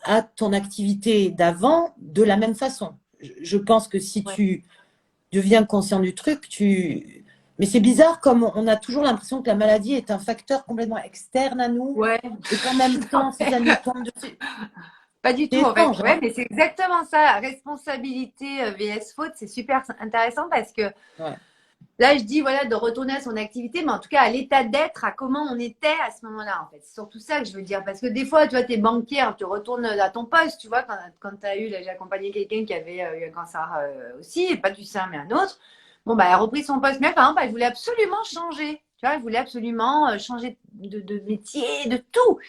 à ton activité d'avant de la même façon. Je pense que si Ouais. tu deviens conscient du truc, tu... Mais c'est bizarre comme on a toujours l'impression que la maladie est un facteur complètement externe à nous Ouais. et qu'en même Non, temps, si mais ça nous tombe dessus, pas du c'est tout, en fait. étrange, Ouais, hein? mais c'est exactement ça. Responsabilité vs faute, c'est super intéressant parce que Ouais. là, je dis voilà de retourner à son activité, mais en tout cas à l'état d'être, à comment on était à ce moment-là, en fait. C'est surtout ça que je veux dire. Parce que des fois, tu vois, tu es banquière, tu retournes à ton poste, tu vois, quand tu as eu, là, j'ai accompagné quelqu'un qui avait eu un cancer aussi, et pas du sein, mais un autre. Bon, bah, elle a repris son poste. Mais par exemple, elle voulait absolument changer. Tu vois, elle voulait absolument changer de métier, de tout.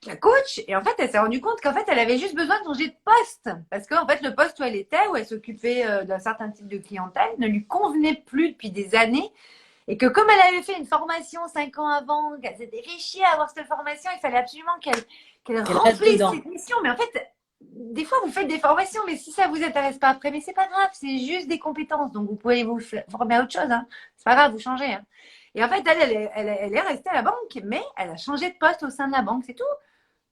La coach, et en fait, elle s'est rendue compte qu'en fait, elle avait juste besoin de changer de poste. Parce qu'en fait, le poste où elle était, où elle s'occupait d'un certain type de clientèle, ne lui convenait plus depuis des années. Et que comme elle avait fait une formation 5 ans avant, qu'elle s'était fait chier à avoir cette formation, il fallait absolument qu'elle Qu'elle reste remplisse dedans. cette mission. Mais en fait, des fois, vous faites des formations, mais si ça vous intéresse pas après, mais c'est pas grave, c'est juste des compétences. Donc, vous pouvez vous former à autre chose. Hein. C'est pas grave, vous changez. Hein. Et en fait, elle est restée à la banque, mais elle a changé de poste au sein de la banque, c'est tout.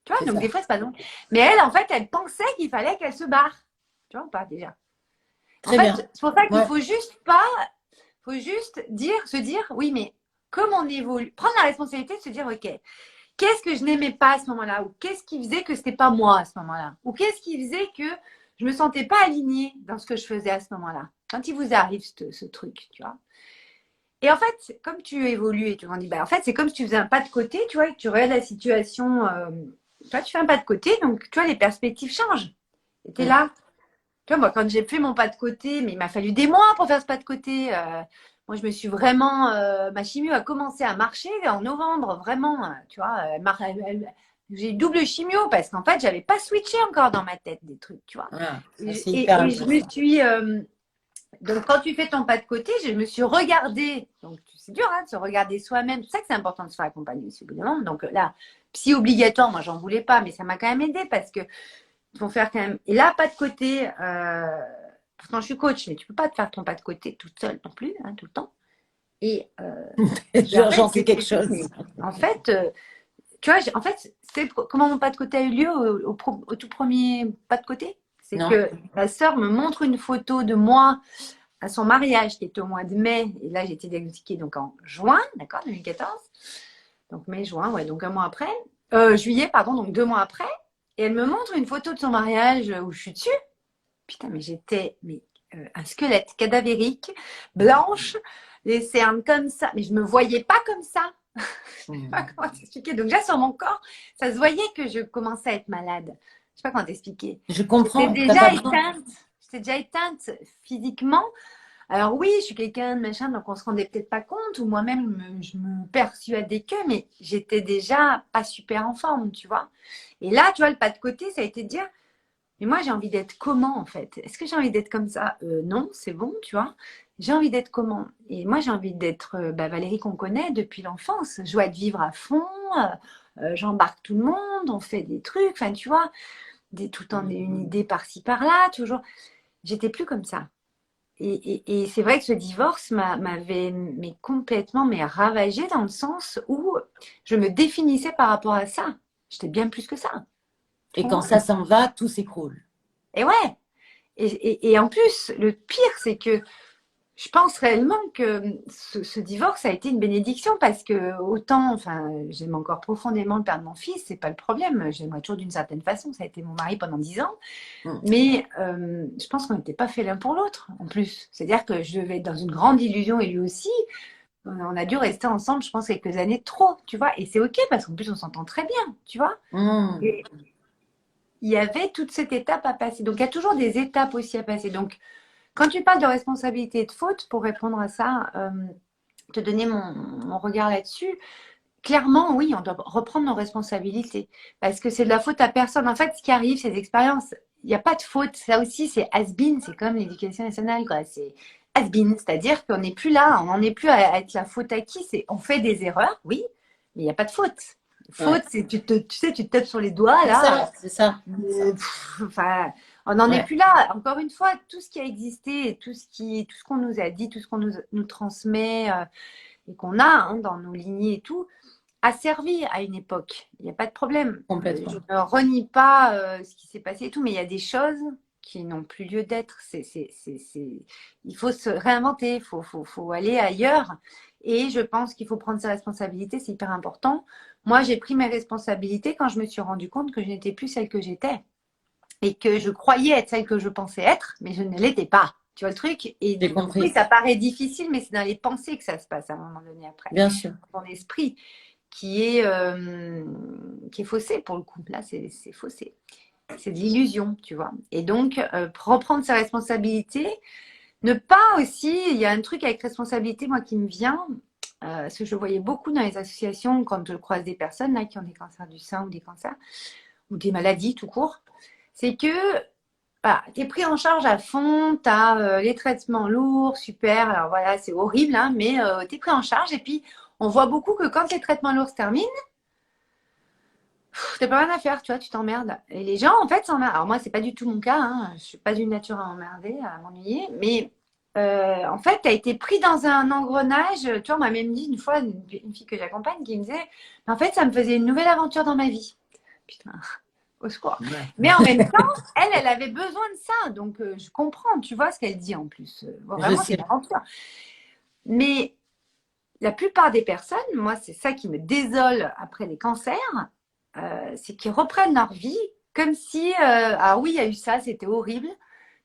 Tu vois, C'est donc des ça. fois, c'est pas donc. Mais elle, en fait, elle pensait qu'il fallait qu'elle se barre. Tu vois, ou pas déjà. En Très bien. fait, c'est pour ça qu'il Ouais. faut juste pas, faut juste se dire, oui, mais comme on évolue, prendre la responsabilité de se dire, ok, qu'est-ce que je n'aimais pas à ce moment-là, ou qu'est-ce qui faisait que c'était pas moi à ce moment-là, ou qu'est-ce qui faisait que je me sentais pas alignée dans ce que je faisais à ce moment-là. Quand il vous arrive ce truc, tu vois. Et en fait, comme tu évolues et tu grandis, bah, en fait, c'est comme si tu faisais un pas de côté, tu vois, et que tu regardes la situation, tu vois, tu fais un pas de côté, donc tu vois, les perspectives changent. Et tu es Mm. là. Tu vois, moi, quand j'ai fait mon pas de côté, mais il m'a fallu des mois pour faire ce pas de côté. Moi, je me suis vraiment. Ma chimio a commencé à marcher en novembre, vraiment. Tu vois, j'ai eu double chimio parce qu'en fait, j'avais pas switché encore dans ma tête des trucs, tu vois. Ah, ça, c'est hyper Et je me intéressant. suis. Donc, quand tu fais ton pas de côté, je me suis regardée. Donc, c'est dur hein, de se regarder soi-même. C'est pour ça que c'est important de se faire accompagner aussi, évidemment. Donc, là, psy obligatoire, moi, j'en voulais pas, mais ça m'a quand même aidé parce que faut faire quand même. Et là, pas de côté. Pourtant, je suis coach, mais tu peux pas te faire ton pas de côté toute seule non plus, hein, tout le temps. Et J'en j'arrête sais des quelque trucs, chose. mais en fait, tu vois, en fait, c'est comment mon pas de côté a eu lieu au tout premier pas de côté. C'est Non? que ma sœur me montre une photo de moi à son mariage qui était au mois de mai. Et là, j'ai été diagnostiquée donc en juin, d'accord, 2014. Donc mai, juin, ouais, donc un mois après. Juillet, pardon, donc 2 mois après. Et elle me montre une photo de son mariage où je suis dessus. Putain, mais j'étais un squelette cadavérique, blanche, les cernes comme ça. Mais je me voyais pas comme ça. Je sais pas Mm. comment t'expliquer. Donc déjà sur mon corps, ça se voyait que je commençais à être malade. Je sais pas comment t'expliquer. Je J'étais comprends. T'as pas déjà besoin. éteinte. J'étais déjà éteinte physiquement. Alors oui, je suis quelqu'un de machin, donc on se rendait peut-être pas compte, ou moi-même je me persuadais que, mais j'étais déjà pas super en forme, tu vois. Et là, tu vois, le pas de côté, ça a été de dire, mais moi j'ai envie d'être comment en fait? Est-ce que j'ai envie d'être comme ça? Non, c'est bon, tu vois. J'ai envie d'être comment? Et moi j'ai envie d'être Valérie qu'on connaît depuis l'enfance, joie de vivre à fond, j'embarque tout le monde, on fait des trucs, enfin tu vois, tout le temps une idée par-ci par-là, toujours. J'étais plus comme ça. Et c'est vrai que ce divorce m'avait mais complètement mais ravagée dans le sens où je me définissais par rapport à ça. J'étais bien plus que ça. Tu Et quand comprends? ça s'en va, tout s'écroule. Et ouais. Et en plus, le pire, c'est que je pense réellement que ce divorce a été une bénédiction parce que autant, enfin, j'aime encore profondément le père de mon fils, c'est pas le problème. J'aimerais toujours d'une certaine façon. Ça a été mon mari pendant 10 ans. Mm. Mais je pense qu'on n'était pas fait l'un pour l'autre, en plus. C'est-à-dire que je devais être dans une grande illusion et lui aussi. On a dû rester ensemble, je pense, quelques années trop, tu vois. Et c'est OK parce qu'en plus, on s'entend très bien, tu vois. Mm. Et il y avait toute cette étape à passer. Donc, il y a toujours des étapes aussi à passer. Donc, quand tu parles de responsabilité et de faute, pour répondre à ça, te donner mon regard là-dessus, clairement, oui, on doit reprendre nos responsabilités parce que c'est de la faute à personne. En fait, ce qui arrive, ces expériences, il n'y a pas de faute. Ça aussi, c'est has-been, c'est comme l'éducation nationale, quoi. C'est has-been, c'est-à-dire qu'on n'est plus là, on n'en est plus à être la faute à qui. On fait des erreurs, oui, mais il n'y a pas de faute. Ouais. Faute, c'est tu sais, tu te tapes sur les doigts C'est là. ça, c'est ça. Enfin, on n'en est Ouais, plus là. Encore une fois, tout ce qui a existé, et tout ce qu'on nous a dit, tout ce qu'on nous transmet et qu'on a dans nos lignées et tout, a servi à une époque. Il n'y a pas de problème. Je complètement. ne renie pas ce qui s'est passé et tout, mais il y a des choses qui n'ont plus lieu d'être. Il faut se réinventer, faut aller ailleurs. Et je pense qu'il faut prendre ses responsabilités, c'est hyper important. Moi, j'ai pris mes responsabilités quand je me suis rendu compte que je n'étais plus celle que j'étais et que je croyais être celle que je pensais être, mais je ne l'étais pas. Tu vois le truc? Et J'ai du coup, oui, compris. ça paraît difficile, mais c'est dans les pensées que ça se passe à un moment donné après. Bien sûr. Ton esprit qui est faussé pour le coup. Là, c'est faussé. C'est de l'illusion, tu vois. Et donc, reprendre ses responsabilités. Ne pas aussi, il y a un truc avec responsabilité, moi, qui me vient, ce que je voyais beaucoup dans les associations quand je croise des personnes là, qui ont des cancers du sein ou des cancers, ou des maladies tout court, c'est que voilà, tu es pris en charge à fond, tu as les traitements lourds, super, alors voilà, c'est horrible, hein, mais tu es pris en charge. Et puis, on voit beaucoup que quand les traitements lourds se terminent, t'as pas rien à faire, tu vois, tu t'emmerdes. Et les gens, en fait, s'emmerdent. Alors moi, c'est pas du tout mon cas, hein. Je suis pas d'une nature à m'emmerder, à m'ennuyer, mais en fait, tu as été pris dans un engrenage. Tu vois, on m'a même dit une fois, une fille que j'accompagne, qui me disait, en fait, ça me faisait une nouvelle aventure dans ma vie. Putain, au secours. Ouais. Mais en même temps, elle avait besoin de ça, donc je comprends, tu vois ce qu'elle dit en plus. Je Vraiment, c'est sais. une aventure. Mais la plupart des personnes, moi, c'est ça qui me désole après les cancers, c'est qu'ils reprennent leur vie comme si, ah oui, il y a eu ça, c'était horrible,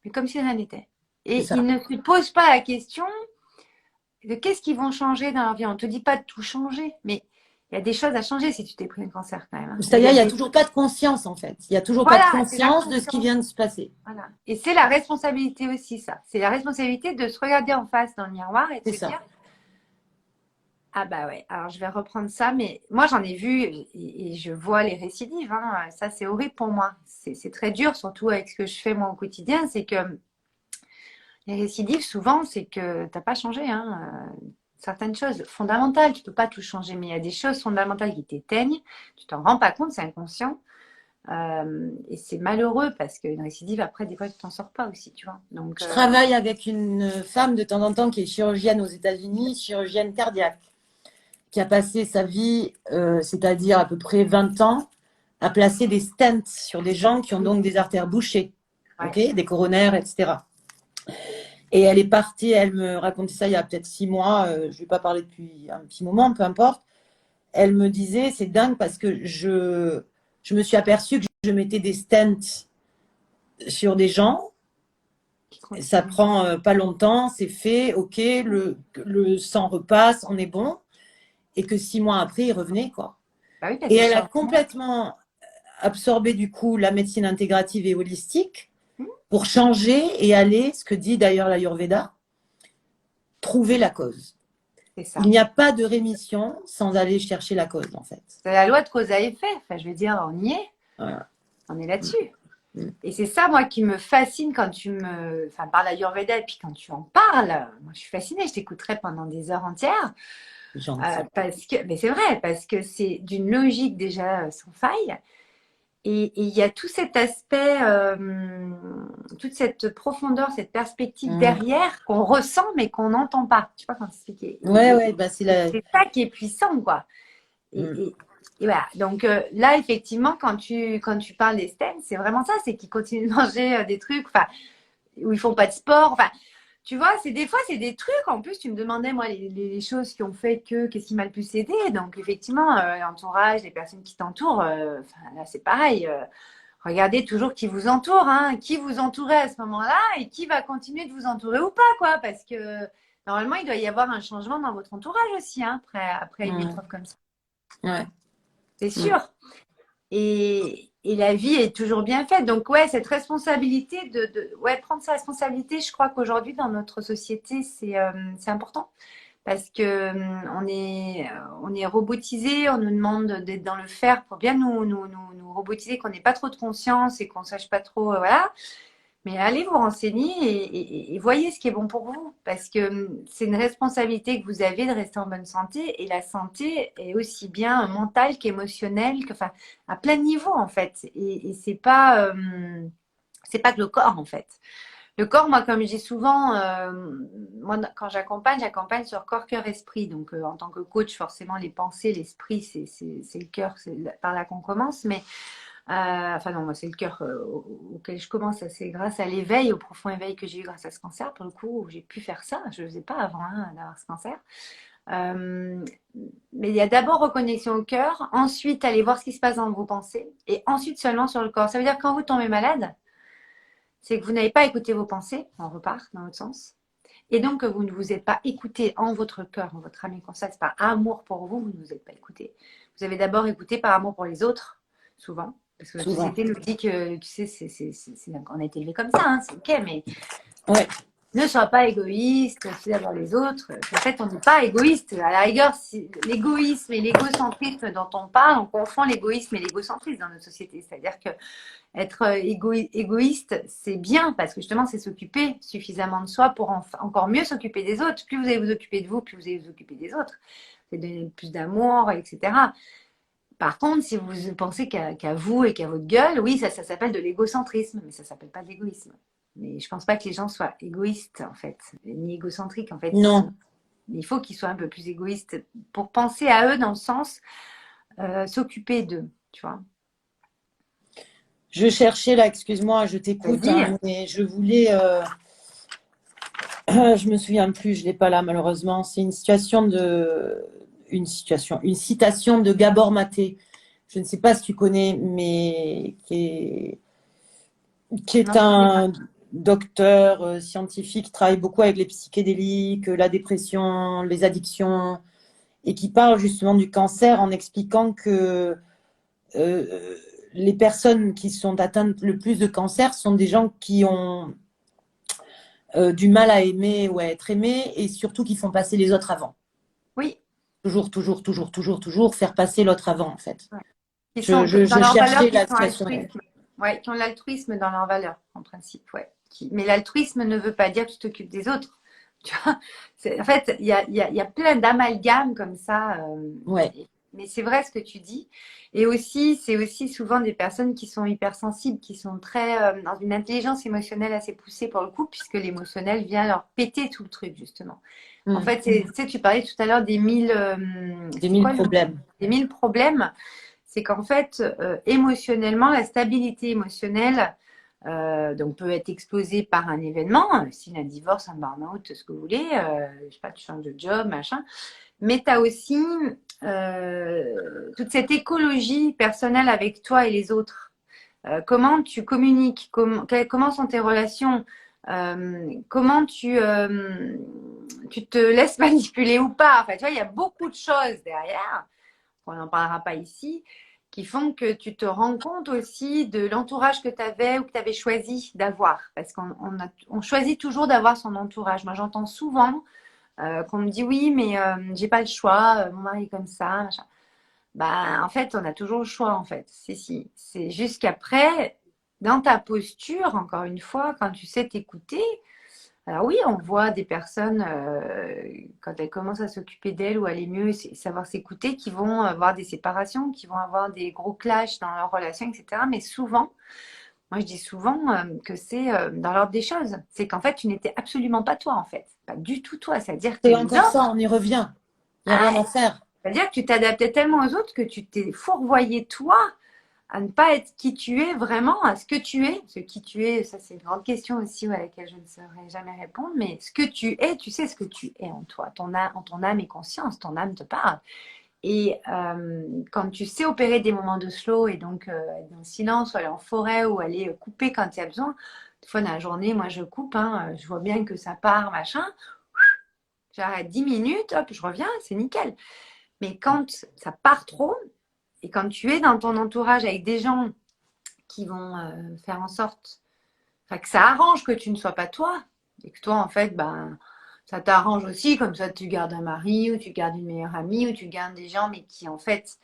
mais comme si rien n'était. C'est Et ils ça. ne se posent pas la question de qu'est-ce qu'ils vont changer dans leur vie. On ne te dit pas de tout changer, mais il y a des choses à changer si tu t'es pris un cancer quand même, hein. Il y C'est-à-dire, a il n'y a des... toujours pas de conscience, en fait. Il n'y a toujours pas de Voilà, c'est la conscience de ce qui conscience. vient de se passer. Voilà. Et c'est la responsabilité aussi, ça. C'est la responsabilité de se regarder en face dans le miroir et de C'est se ça. dire, ah bah ouais, alors je vais reprendre ça, mais moi j'en ai vu et je vois les récidives, hein. Ça c'est horrible pour moi. C'est très dur, surtout avec ce que je fais moi au quotidien, c'est que les récidives souvent c'est que t'as pas changé, hein. Certaines choses fondamentales, tu peux pas tout changer, mais il y a des choses fondamentales qui t'éteignent, tu t'en rends pas compte, c'est inconscient. Et c'est malheureux parce qu'une récidive après des fois tu t'en sors pas aussi, tu vois. Donc Je travaille avec une femme de temps en temps qui est chirurgienne aux États-Unis, chirurgienne cardiaque, qui a passé sa vie, c'est-à-dire à peu près 20 ans, à placer des stents sur des gens qui ont donc des artères bouchées, ouais, ok, des coronaires, etc. Et elle est partie, elle me racontait ça il y a peut-être 6 mois, je ne vais pas parler depuis un petit moment, peu importe. Elle me disait, c'est dingue parce que je me suis aperçue que je mettais des stents sur des gens. qui Ça continue. prend pas longtemps, c'est fait, ok, le sang repasse, on est bon. Et que 6 mois après, il revenait, quoi. Bah oui, parce Et que elle tu a recommences. complètement absorbé, du coup, la médecine intégrative et holistique pour changer et aller, ce que dit d'ailleurs l'Ayurveda, trouver la cause. C'est ça. Il n'y a pas de rémission sans aller chercher la cause, en fait. C'est la loi de cause à effet. Enfin, je veux dire, on y est. Voilà. On est là-dessus. Mm. Et c'est ça, moi, qui me fascine quand tu me. Enfin, par l'Ayurveda, et puis quand tu en parles. Moi, je suis fascinée. Je t'écouterai pendant des heures entières. Gentil. Parce que. Mais c'est vrai, parce que c'est d'une logique déjà sans faille. Et il y a tout cet aspect, toute cette profondeur, cette perspective Mm. derrière qu'on ressent, mais qu'on n'entend pas. Je sais pas comment expliquer. Ouais, ouais, bah c'est Et la. c'est ça qui est puissant, quoi. Et, Mm. et- et voilà. Donc là, effectivement, quand tu parles des stènes, c'est vraiment ça, c'est qu'ils continuent de manger des trucs, enfin, où ils font pas de sport. Enfin, tu vois, c'est des fois, c'est des trucs. En plus, tu me demandais, moi, les choses qui ont fait que, qu'est-ce qui m'a le plus aidé. Donc, effectivement, l'entourage, les personnes qui t'entourent, enfin, là, c'est pareil. Regardez toujours qui vous entoure, hein, qui vous entourait à ce moment-là et qui va continuer de vous entourer ou pas, quoi. Parce que normalement, il doit y avoir un changement dans votre entourage aussi, hein, après une Mm. épreuve comme ça. Ouais. C'est Mm. sûr. Et la vie est toujours bien faite. Donc, ouais, cette responsabilité ouais, prendre sa responsabilité, je crois qu'aujourd'hui, dans notre société, c'est important. Parce que on est robotisé, on nous demande d'être dans le faire pour bien nous robotiser, qu'on n'ait pas trop de conscience et qu'on sache pas trop, voilà. Mais allez vous renseigner et voyez ce qui est bon pour vous. Parce que c'est une responsabilité que vous avez de rester en bonne santé. Et la santé est aussi bien mentale qu'émotionnelle, enfin, à plein niveau, en fait. Et c'est pas que le corps, en fait. Le corps, moi, comme je dis souvent, moi, quand j'accompagne sur corps, cœur, esprit. Donc, en tant que coach, forcément, les pensées, l'esprit, c'est le cœur, c'est par là qu'on commence. Mais enfin non, moi c'est le cœur auquel je commence. C'est grâce à l'éveil, au profond éveil que j'ai eu grâce à ce cancer, pour le coup, où j'ai pu faire ça. Je ne le faisais pas avant d'avoir ce cancer. Euh, mais il y a d'abord reconnexion au cœur, ensuite aller voir ce qui se passe dans vos pensées, et ensuite seulement sur le corps. Ça veut dire que quand vous tombez malade, c'est que vous n'avez pas écouté vos pensées, on repart dans l'autre sens. Et donc, vous ne vous êtes pas écouté en votre cœur, en votre âme et conscience, par amour pour vous, vous ne vous êtes pas écouté. Vous avez d'abord écouté par amour pour les autres, souvent. Parce que la souvent. société nous dit que, tu sais, on a été élevé comme ça, hein, c'est ok, mais Ouais. ne sois pas égoïste, fais d'abord les autres. En fait, on n'est pas égoïste. À la rigueur, l'égoïsme et l'égocentrisme dont on parle, on confond l'égoïsme et l'égocentrisme dans notre société. C'est-à-dire que être égoïste, c'est bien parce que justement, c'est s'occuper suffisamment de soi pour encore mieux s'occuper des autres. Plus vous allez vous occuper de vous, plus vous allez vous occuper des autres. Vous allez donner plus d'amour, etc. Par contre, si vous pensez qu'à vous et qu'à votre gueule, oui, ça s'appelle de l'égocentrisme, mais ça s'appelle pas de l'égoïsme. Mais je pense pas que les gens soient égoïstes, en fait, ni égocentriques. En fait, Non. il faut qu'ils soient un peu plus égoïstes pour penser à eux dans le sens s'occuper d'eux, tu vois. Je cherchais là, excuse-moi, je t'écoute, Vas-y. hein, mais je voulais. Je me souviens plus, je l'ai pas là malheureusement. C'est une citation de Gabor Maté. Je ne sais pas si tu connais, mais qui est Non, je connais pas. un docteur scientifique qui travaille beaucoup avec les psychédéliques, la dépression, les addictions, et qui parle justement du cancer en expliquant que euh, les personnes qui sont atteintes le plus de cancer sont des gens qui ont du mal à aimer ou à être aimés et surtout qui font passer les autres avant. Oui. Toujours, toujours, toujours, toujours, toujours faire passer l'autre avant, en fait. Ouais. Qui Je, sont je, dans je leurs valeurs, cherchais qui la sont citation. altruisme. Ouais, qui ont l'altruisme dans leurs valeurs, en principe, ouais. Mais l'altruisme ne veut pas dire que tu t'occupes des autres. Tu vois, en fait, il y a plein d'amalgames comme ça. Ouais. Mais c'est vrai ce que tu dis. Et aussi, c'est aussi souvent des personnes qui sont hypersensibles, qui sont très dans une intelligence émotionnelle assez poussée pour le coup, puisque l'émotionnel vient leur péter tout le truc, justement. En Mm. fait, tu sais, tu parlais tout à l'heure des 1000, Des c'est mille quoi le nom? problèmes. Des 1000 problèmes. C'est qu'en fait, émotionnellement, la stabilité émotionnelle donc peut être explosée par un événement, style un divorce, un burn-out, ce que vous voulez, je sais pas, tu changes de job, machin. Mais tu as aussi toute cette écologie personnelle avec toi et les autres. Comment tu communiques, comment sont tes relations, comment tu te laisses manipuler ou pas. Enfin, tu vois, il y a beaucoup de choses derrière on n'en parlera pas ici, qui font que tu te rends compte aussi de l'entourage que tu avais ou que tu avais choisi d'avoir. Parce qu'on choisit toujours d'avoir son entourage. Moi, j'entends souvent qu'on me dit oui, mais j'ai pas le choix, mon mari est comme ça, machin. Bah, en fait, on a toujours le choix, en fait. Si. C'est juste qu'après, dans ta posture, encore une fois, quand tu sais t'écouter, alors oui, on voit des personnes, quand elles commencent à s'occuper d'elles ou aller mieux, savoir s'écouter, qui vont avoir des séparations, qui vont avoir des gros clashs dans leurs relations, etc. Mais souvent, moi je dis souvent que c'est dans l'ordre des choses. C'est qu'en fait, tu n'étais absolument pas toi, en fait. Pas du tout toi. C'est-à-dire que C'est les encore ça, autres, on y revient. Il n'y a ah, rien à faire. c'est-à-dire que tu t'adaptais tellement aux autres que tu t'es fourvoyé toi à ne pas être qui tu es vraiment, à ce que tu es. Ce qui tu es, ça c'est une grande question aussi à laquelle je ne saurais jamais répondre, mais ce que tu es, tu sais ce que tu es en toi, en ton âme et conscience, ton âme te parle. Et quand tu sais opérer des moments de slow et donc être dans le silence ou aller en forêt ou aller couper quand il y a besoin, des fois dans la journée, moi je coupe, hein, je vois bien que ça part, machin, j'arrête 10 minutes, hop, je reviens, c'est nickel. Mais quand ça part trop, et quand tu es dans ton entourage avec des gens qui vont faire en sorte que ça arrange que tu ne sois pas toi et que toi en fait ben ça t'arrange aussi comme ça tu gardes un mari ou tu gardes une meilleure amie ou tu gardes des gens mais qui en fait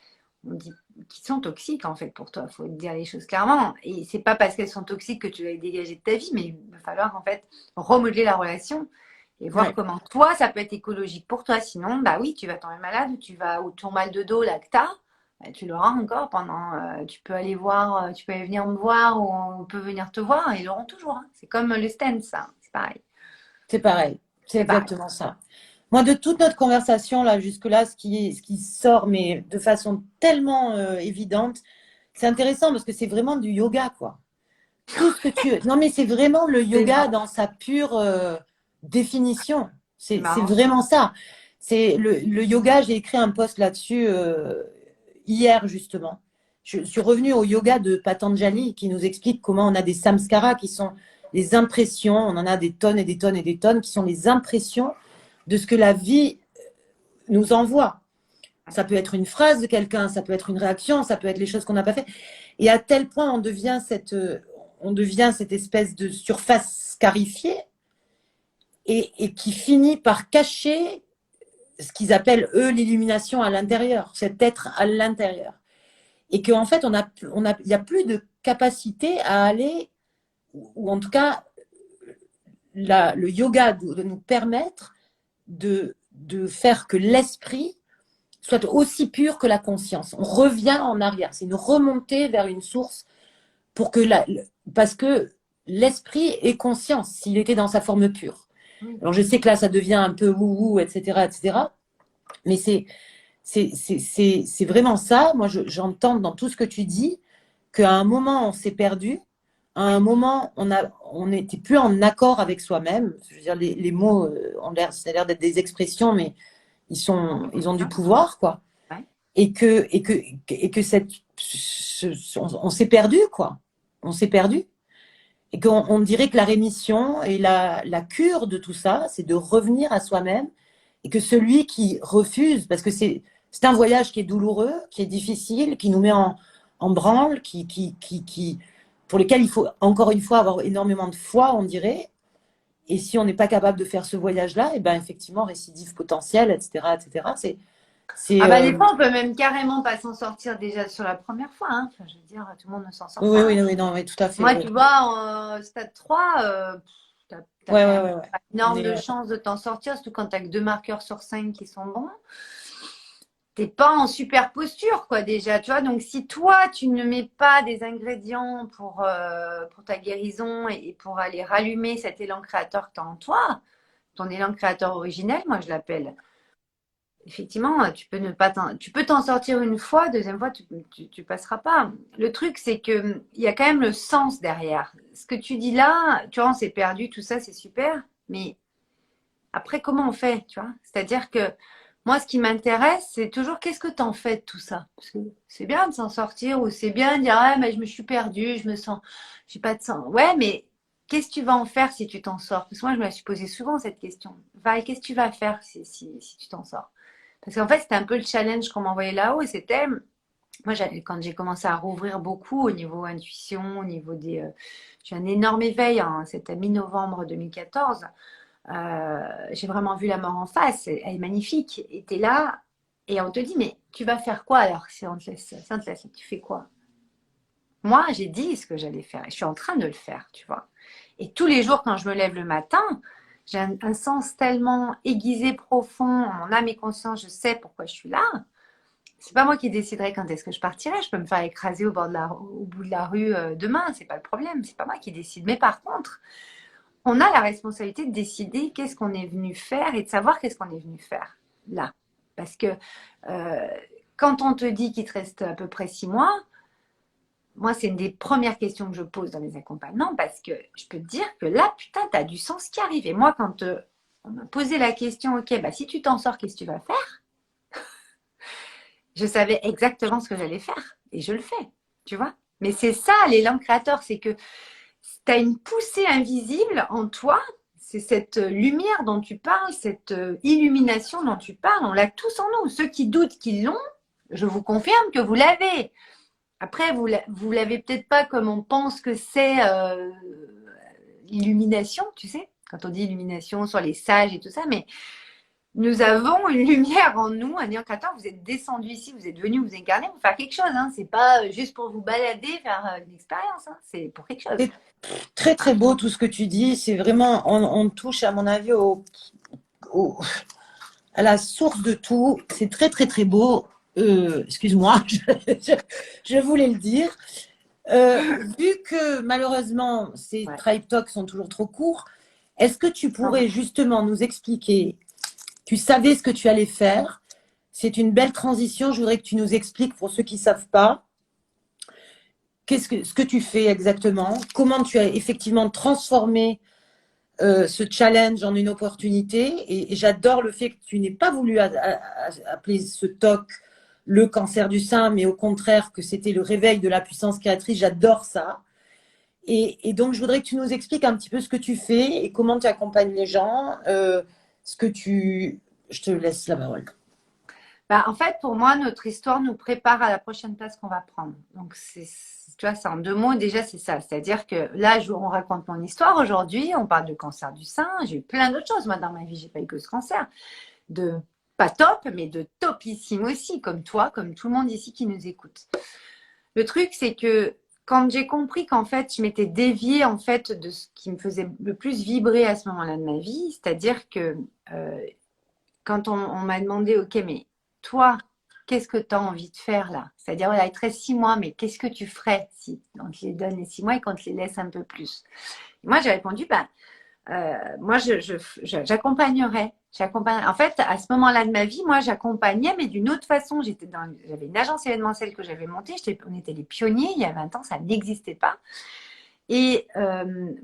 on dit qui sont toxiques en fait pour toi. Il faut te dire les choses clairement. Et c'est pas parce qu'elles sont toxiques que tu vas les dégager de ta vie, mais il va falloir en fait remodeler la relation et voir Ouais, comment toi ça peut être écologique pour toi. Sinon, bah oui, tu vas tomber malade ou ton mal de dos là que t'as, bah, tu l'auras encore pendant. Tu peux aller voir, tu peux aller venir me voir ou on peut venir te voir, ils l'auront toujours, hein. C'est comme le stand, ça. C'est pareil. c'est pareil. C'est C'est pareil. exactement ça. Moi, de toute notre conversation là jusque-là, ce qui sort, mais de façon tellement évidente, c'est intéressant parce que c'est vraiment du yoga, quoi. Tout ce que tu... Non, mais c'est vraiment le C'est yoga marrant. dans sa pure définition. C'est C'est marrant. vraiment ça. C'est le yoga, j'ai écrit un post là-dessus hier, justement. Je suis revenue au yoga de Patanjali qui nous explique comment on a des samskaras qui sont les impressions, on en a des tonnes et des tonnes et des tonnes, qui sont les impressions de ce que la vie nous envoie. Ça peut être une phrase de quelqu'un, ça peut être une réaction, ça peut être les choses qu'on n'a pas fait. Et à tel point, on devient cette espèce de surface scarifiée et qui finit par cacher ce qu'ils appellent, eux, l'illumination à l'intérieur, cet être à l'intérieur. Et qu'en fait, il n'y a plus de capacité à aller, ou en tout cas, le yoga de nous permettre de faire que l'esprit soit aussi pur que la conscience. On revient en arrière. C'est une remontée vers une source pour que parce que l'esprit est conscient s'il était dans sa forme pure. Oui. Alors je sais que là, ça devient un peu wou-wou, etc., etc. Mais c'est vraiment ça. Moi, j'entends dans tout ce que tu dis qu'à un moment, on s'est perdu. À un Oui. moment, on n'était plus en accord avec soi-même. Je veux dire, les mots ça a l'air d'être des expressions, mais ils ont du Ah, pouvoir, quoi. ouais. Et que on s'est perdu, quoi. On s'est perdu. Et qu'on dirait que la rémission et la cure de tout ça, c'est de revenir à soi-même. Et que celui qui refuse, parce que c'est un voyage qui est douloureux, qui est difficile, qui nous met en branle, pour lequel il faut encore une fois avoir énormément de foi, on dirait. Et si on n'est pas capable de faire ce voyage-là, et ben effectivement, récidive potentielle, etc., etc. Ah bah des fois, on peut même carrément pas s'en sortir déjà sur la première fois, hein. Enfin, je veux dire, tout le monde ne s'en sort Oui, pas, hein. oui, oui, non, oui, tout à fait. Moi, Oui. tu vois, stade 3, t'as Ouais, quand ouais, même ouais, ouais. pas On énorme est, de chances de t'en sortir, surtout quand t'as que 2 marqueurs sur 5 qui sont bons. T'es pas en super posture, quoi, déjà, tu vois. Donc, si toi, tu ne mets pas des ingrédients pour ta guérison et pour aller rallumer cet élan créateur que tu as en toi, ton élan créateur originel, moi, je l'appelle. Effectivement, tu peux t'en sortir une fois, deuxième fois, tu passeras pas. Le truc, c'est que il y a quand même le sens derrière. Ce que tu dis là, tu vois, on s'est perdu, tout ça, c'est super, mais après, comment on fait, tu vois? C'est-à-dire que moi, ce qui m'intéresse, c'est toujours qu'est-ce que tu en fais de tout ça? Parce que c'est bien de s'en sortir ou c'est bien de dire, ah, mais je me suis perdue, je me sens, j'ai pas de sens. Ouais, mais qu'est-ce que tu vas en faire si tu t'en sors? Parce que moi, je me la suis posé souvent cette question. Val, qu'est-ce que tu vas faire si tu t'en sors? Parce qu'en fait, c'était un peu le challenge qu'on m'envoyait là-haut et c'était, moi, quand j'ai commencé à rouvrir beaucoup au niveau intuition, au niveau j'ai eu un énorme éveil, hein, c'était mi-novembre 2014. J'ai vraiment vu la mort en face. Elle est magnifique. Et tu es là et on te dit, mais tu vas faire quoi alors si on te laisse, tu fais quoi? Moi, j'ai dit ce que j'allais faire et je suis en train de le faire, tu vois. Et tous les jours, quand je me lève le matin, j'ai un sens tellement aiguisé, profond, mon âme et conscience, je sais pourquoi je suis là. C'est pas moi qui déciderai quand est-ce que je partirai. Je peux me faire écraser au bout de la rue demain, c'est pas le problème. C'est pas moi qui décide. Mais par contre, on a la responsabilité de décider qu'est-ce qu'on est venu faire et de savoir qu'est-ce qu'on est venu faire là. Parce que euh, quand on te dit qu'il te reste à peu près 6 mois, moi, c'est une des premières questions que je pose dans les accompagnements parce que je peux te dire que là, putain, tu as du sens qui arrive. Et moi, quand on m'a posé la question, ok, bah, si tu t'en sors, qu'est-ce que tu vas faire? Je savais exactement ce que j'allais faire et je le fais, tu vois. Mais c'est ça l'élan créateur, c'est que tu as une poussée invisible en toi, c'est cette lumière dont tu parles, cette illumination dont tu parles, on l'a tous en nous. Ceux qui doutent qu'ils l'ont, je vous confirme que vous l'avez. Après, vous l'avez peut-être pas comme on pense que c'est l'illumination, tu sais, quand on dit illumination sur les sages et tout ça, mais nous avons une lumière en nous, un néant créateur. Vous êtes descendu ici, vous êtes venu vous incarner pour faire quelque chose. Hein. C'est pas juste pour vous balader, faire une expérience. Hein. C'est pour quelque chose. C'est très très beau tout ce que tu dis. C'est vraiment, on touche à mon avis au- à la source de tout. C'est très très très beau. Excuse-moi, je voulais le dire. Vu que malheureusement ces Ouais. Tribe Talks sont toujours trop courts, est-ce que tu Non. pourrais justement nous expliquer, tu savais ce que tu allais faire, c'est une belle transition, je voudrais que tu nous expliques pour ceux qui ne savent pas, ce que tu fais exactement, comment tu as effectivement transformé ce challenge en une opportunité, et j'adore le fait que tu n'aies pas voulu appeler ce talk le cancer du sein, mais au contraire que c'était le réveil de la puissance créatrice, j'adore ça. Et donc, je voudrais que tu nous expliques un petit peu ce que tu fais et comment tu accompagnes les gens, ce que tu... Je te laisse la parole. Bah, en fait, pour moi, notre histoire nous prépare à la prochaine place qu'on va prendre. Donc, tu vois, c'est en 2 mots, déjà, c'est ça. C'est-à-dire que là, on raconte mon histoire aujourd'hui, on parle de cancer du sein. J'ai eu plein d'autres choses, moi, dans ma vie. J'ai pas eu que ce cancer. De pas top, mais de topissime aussi, comme toi, comme tout le monde ici qui nous écoute. Le truc, c'est que quand j'ai compris qu'en fait, je m'étais déviée en fait de ce qui me faisait le plus vibrer à ce moment-là de ma vie, c'est-à-dire que quand on m'a demandé, ok, mais toi, qu'est-ce que tu as envie de faire là? C'est-à-dire, voilà, il te reste 6 mois, mais qu'est-ce que tu ferais si on te les donne les 6 mois et qu'on te les laisse un peu plus? Et moi, j'ai répondu, moi, j'accompagnerais. En fait, à ce moment-là de ma vie, moi, j'accompagnais, mais d'une autre façon. J'avais une agence événementielle que j'avais montée. On était les pionniers. Il y a 20 ans, ça n'existait pas. Et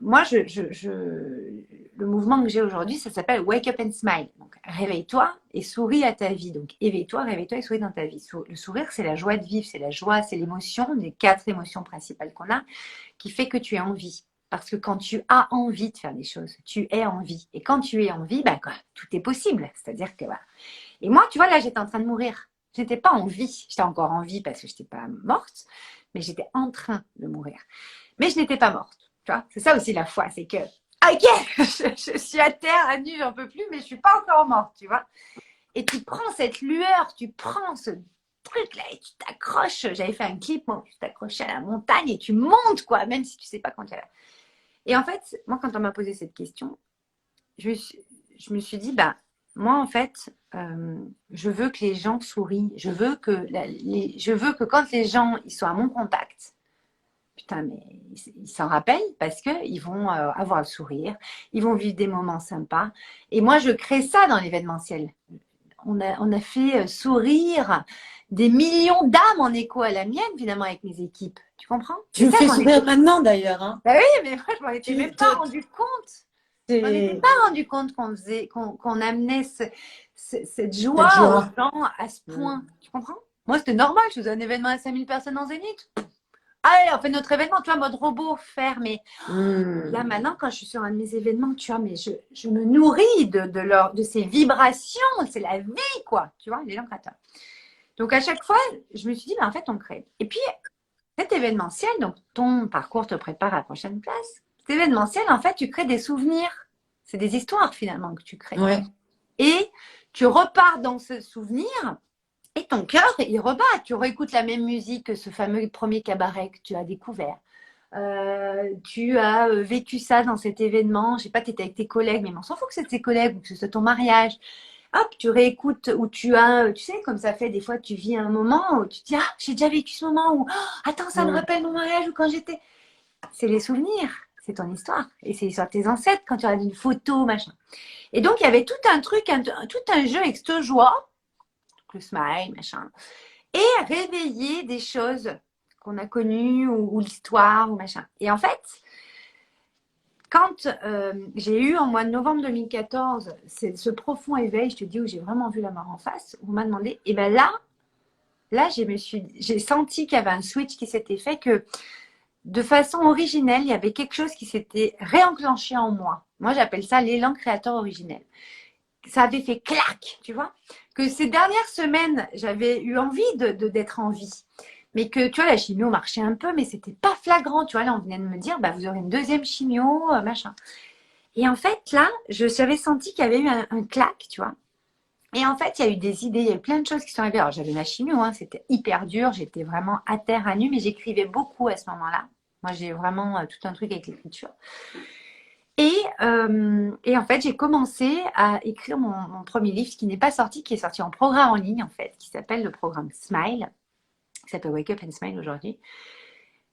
moi, le mouvement que j'ai aujourd'hui, ça s'appelle Wake Up and Smile. Donc, réveille-toi et souris à ta vie. Donc, éveille-toi, réveille-toi et souris dans ta vie. Le sourire, c'est la joie de vivre, c'est la joie, c'est l'émotion, les 4 émotions principales qu'on a, qui fait que tu es en vie. Parce que quand tu as envie de faire des choses, tu es en vie. Et quand tu es en vie, bah, quoi, tout est possible. C'est-à-dire que, voilà. Et moi, tu vois, là, j'étais en train de mourir. Je n'étais pas en vie. J'étais encore en vie parce que je n'étais pas morte, mais j'étais en train de mourir. Mais je n'étais pas morte. Tu vois, c'est ça aussi la foi, c'est que, ok, je suis à terre, à nu, j'en peux plus, mais je suis pas encore morte, tu vois. Et tu prends cette lueur, tu prends ce truc-là et tu t'accroches. J'avais fait un clip, moi, tu t'accrochais à la montagne et tu montes, quoi, même si tu sais pas quand tu es là. Et en fait, moi, quand on m'a posé cette question, je me suis dit, bah, moi, en fait, je veux que les gens sourient. Je veux que quand les gens ils sont à mon contact, putain, mais ils s'en rappellent parce qu'ils vont avoir le sourire, ils vont vivre des moments sympas. Et moi, je crée ça dans l'événementiel. On a fait sourire des millions d'âmes en écho à la mienne, finalement, avec mes équipes. Tu comprends? Tu Et me ça, fais j'en sourire étais. maintenant d'ailleurs. Hein. Bah oui, mais moi, je m'en étais Tu même pas te, rendu compte. Je m'en étais c'est pas rendu compte qu'on amenait cette cette joie aux joie. gens à ce Mm. point. Tu comprends? Moi, c'était normal. Je faisais un événement à 5000 personnes en Zénith. Allez, on fait notre événement, tu vois, mode robot, faire. Mais là, Mm. maintenant, quand je suis sur un de mes événements, tu vois, mais je me nourris de ces vibrations. C'est la vie, quoi. Tu vois, les gens créateurs. Donc, à chaque fois, je me suis dit, en fait, on crée. Et puis, cet événementiel, donc ton parcours te prépare à la prochaine place. Cet événementiel, en fait, tu crées des souvenirs. C'est des histoires, finalement, que tu crées. Ouais. Et tu repars dans ce souvenir. Et ton cœur, il rebat. Tu réécoutes la même musique que ce fameux premier cabaret que tu as découvert. Tu as vécu ça dans cet événement. Je sais pas, tu étais avec tes collègues, mais on s'en fout que c'est tes collègues ou que c'est ton mariage. Hop, tu réécoutes où tu sais, comme ça fait des fois, tu vis un moment où tu te dis, ah, j'ai déjà vécu ce moment où, attends, ça me Mm. rappelle mon mariage ou quand j'étais. C'est les souvenirs, c'est ton histoire. Et c'est l'histoire de tes ancêtres quand tu regardes une photo, machin. Et donc, il y avait tout un truc, tout un jeu avec cette joie, le smile, machin, et réveiller des choses qu'on a connues ou l'histoire ou machin. Et en fait, quand j'ai eu en mois de novembre 2014 ce profond éveil, je te dis, où j'ai vraiment vu la mort en face, on m'a demandé, et bien là j'ai senti qu'il y avait un switch qui s'était fait, que de façon originelle, il y avait quelque chose qui s'était réenclenché en moi. Moi, j'appelle ça l'élan créateur originel. Ça avait fait clac, tu vois. Que ces dernières semaines, j'avais eu envie d'être en vie. Mais que, tu vois, la chimio marchait un peu, mais c'était pas flagrant. Tu vois, là, on venait de me dire, bah, vous aurez une deuxième chimio, machin. Et en fait, là, j'avais senti qu'il y avait eu un clac, tu vois. Et en fait, il y a eu des idées, il y a eu plein de choses qui sont arrivées. Alors, j'avais ma chimio, hein, c'était hyper dur, j'étais vraiment à terre, à nu, mais j'écrivais beaucoup à ce moment-là. Moi, j'ai vraiment tout un truc avec l'écriture. Et en fait, j'ai commencé à écrire mon premier livre qui n'est pas sorti, qui est sorti en programme en ligne, en fait, qui s'appelle le programme Smile, qui s'appelle Wake Up and Smile aujourd'hui,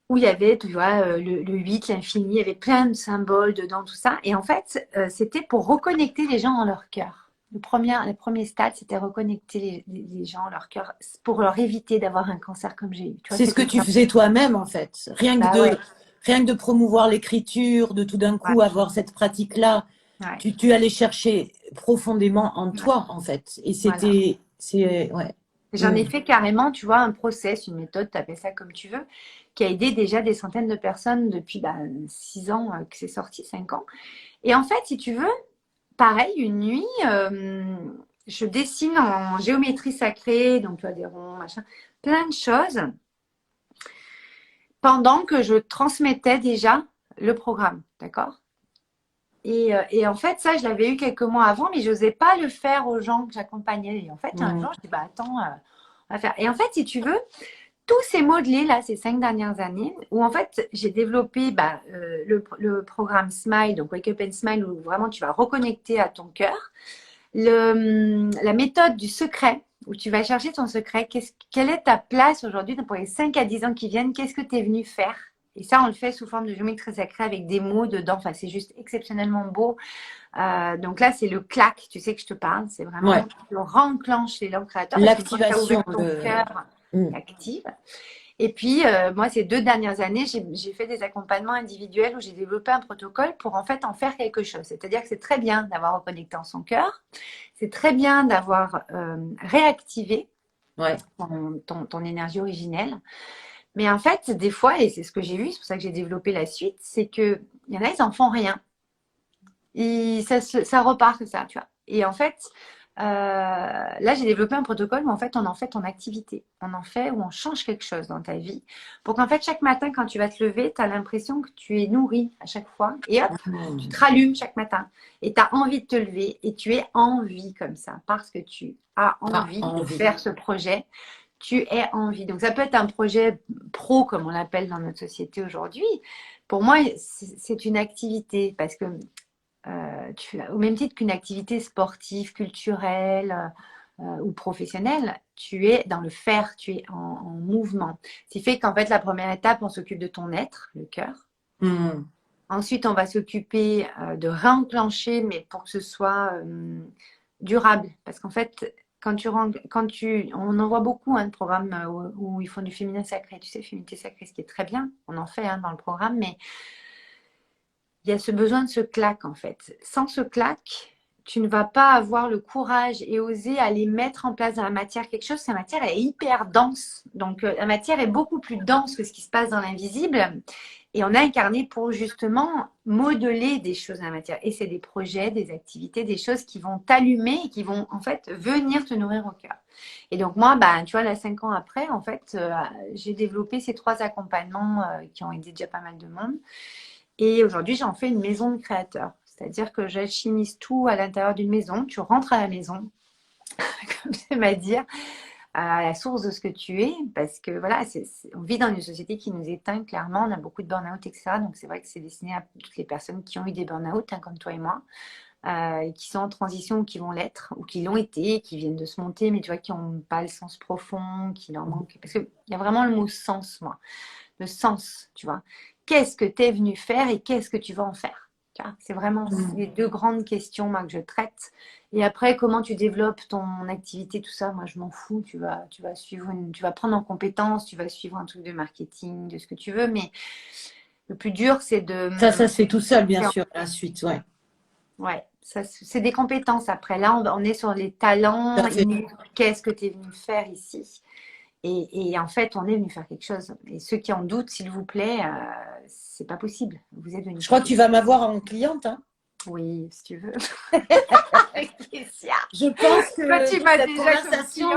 où il y avait, tu vois, le 8, l'infini, il y avait plein de symboles dedans, tout ça. Et en fait, c'était pour reconnecter les gens en leur cœur. Le premier stade, c'était reconnecter les gens en leur cœur pour leur éviter d'avoir un cancer comme j'ai eu. Tu vois, C'est ce que c'était tu ça. faisais toi-même, en fait. Bah ouais, Rien que de promouvoir l'écriture, de tout d'un ouais, coup avoir cette pratique-là, ouais, tu allais chercher profondément en ouais. toi, en fait. Et Voilà. ouais. J'en ai Mm. fait carrément, tu vois, un process, une méthode, t'appelles ça comme tu veux, qui a aidé déjà des centaines de personnes depuis 6 ans que c'est sorti, 5 ans. Et en fait, si tu veux, pareil, une nuit, je dessine en géométrie sacrée, donc tu vois, des ronds, machin, plein de choses, pendant que je transmettais déjà le programme, d'accord? Et en fait, ça, je l'avais eu quelques mois avant, mais je n'osais pas le faire aux gens que j'accompagnais. Et en fait, un Mm. jour, je dis, bah attends, on va faire. Et en fait, si tu veux, tous ces mots-clés, là, ces 5 dernières années, où en fait, j'ai développé le programme Smile, donc Wake Up and Smile, où vraiment tu vas reconnecter à ton cœur. La méthode du secret, où tu vas chercher ton secret. Quelle est ta place aujourd'hui pour les 5 à 10 ans qui viennent? Qu'est-ce que tu es venu faire? Et ça, on le fait sous forme de géométrie sacrée avec des mots dedans. Enfin, c'est juste exceptionnellement beau. Donc là, c'est le clac, tu sais que je te parle. C'est Ouais. vraiment, tu renclenches les langues créateurs parce qu'une fois que tu as L'activation ouvert ton cœur, Mm. active. Et puis, moi, ces 2 dernières années, j'ai fait des accompagnements individuels où j'ai développé un protocole pour en fait en faire quelque chose. C'est-à-dire que c'est très bien d'avoir reconnecté en son cœur. C'est très bien d'avoir réactivé Ouais. ton énergie originelle. Mais en fait, des fois, et c'est ce que j'ai vu, c'est pour ça que j'ai développé la suite, c'est qu'il y en a, ils n'en font rien. Ça repart que ça, tu vois. Et en fait, là, j'ai développé un protocole où en fait, on en fait ton activité. On en fait où on change quelque chose dans ta vie. Pour qu'en fait, chaque matin, quand tu vas te lever, tu as l'impression que tu es nourri à chaque fois. Et hop, tu Mm. te rallumes chaque matin. Et tu as envie de te lever. Et tu es en vie comme ça. Parce que tu as Ah, envie de envie. faire ce projet. Tu es en vie. Donc, ça peut être un projet pro, comme on l'appelle dans notre société aujourd'hui. Pour moi, c'est une activité parce que au même titre qu'une activité sportive, culturelle ou professionnelle, tu es dans le faire, tu es en mouvement. Ce qui fait qu'en fait, la première étape, on s'occupe de ton être, le cœur. Mm. Ensuite, on va s'occuper de réenclencher, mais pour que ce soit durable. Parce qu'en fait, on en voit beaucoup de programmes où ils font du féminin sacré. Tu sais, féminité sacrée, ce qui est très bien. On en fait dans le programme, mais il y a ce besoin de ce claque en fait. Sans ce claque, tu ne vas pas avoir le courage et oser aller mettre en place dans la matière quelque chose. La matière est hyper dense. Donc la matière est beaucoup plus dense que ce qui se passe dans l'invisible. Et on a incarné pour justement modeler des choses dans la matière. Et c'est des projets, des activités, des choses qui vont t'allumer et qui vont en fait venir te nourrir au cœur. Et donc moi, tu vois, là, 5 ans après, en fait, j'ai développé ces 3 accompagnements qui ont aidé déjà pas mal de monde. Et aujourd'hui, j'en fais une maison de créateurs. C'est-à-dire que j'alchimise tout à l'intérieur d'une maison. Tu rentres à la maison, comme j'aime à dire, à la source de ce que tu es. Parce que voilà, on vit dans une société qui nous éteint clairement. On a beaucoup de burn-out, etc. Donc c'est vrai que c'est destiné à toutes les personnes qui ont eu des burn-out, comme toi et moi, et qui sont en transition ou qui vont l'être, ou qui l'ont été, qui viennent de se monter, mais tu vois, qui n'ont pas le sens profond, qui leur manque. Parce qu'il y a vraiment le mot sens, moi. Le sens, tu vois. Qu'est-ce que tu es venu faire et qu'est-ce que tu vas en faire? C'est vraiment les 2 grandes questions moi, que je traite. Et après, comment tu développes ton activité, tout ça, moi je m'en fous. Tu vas prendre en compétence, tu vas suivre un truc de marketing, de ce que tu veux. Mais le plus dur, c'est de. Ça se fait tout seul, bien sûr, la suite, ouais. Ouais, ça, c'est des compétences. Après, là, on est sur les Tout talents à fait. innés. Qu'est-ce que tu es venu faire ici? Et en fait, on est venu faire quelque chose. Et ceux qui en doutent, s'il vous plaît, c'est pas possible. Vous êtes venu Je faire crois que quelque tu chose. vas m'avoir en cliente, hein. Oui, si tu veux. Avec plaisir. Je pense Toi, que tu m'as cette déjà comme conversation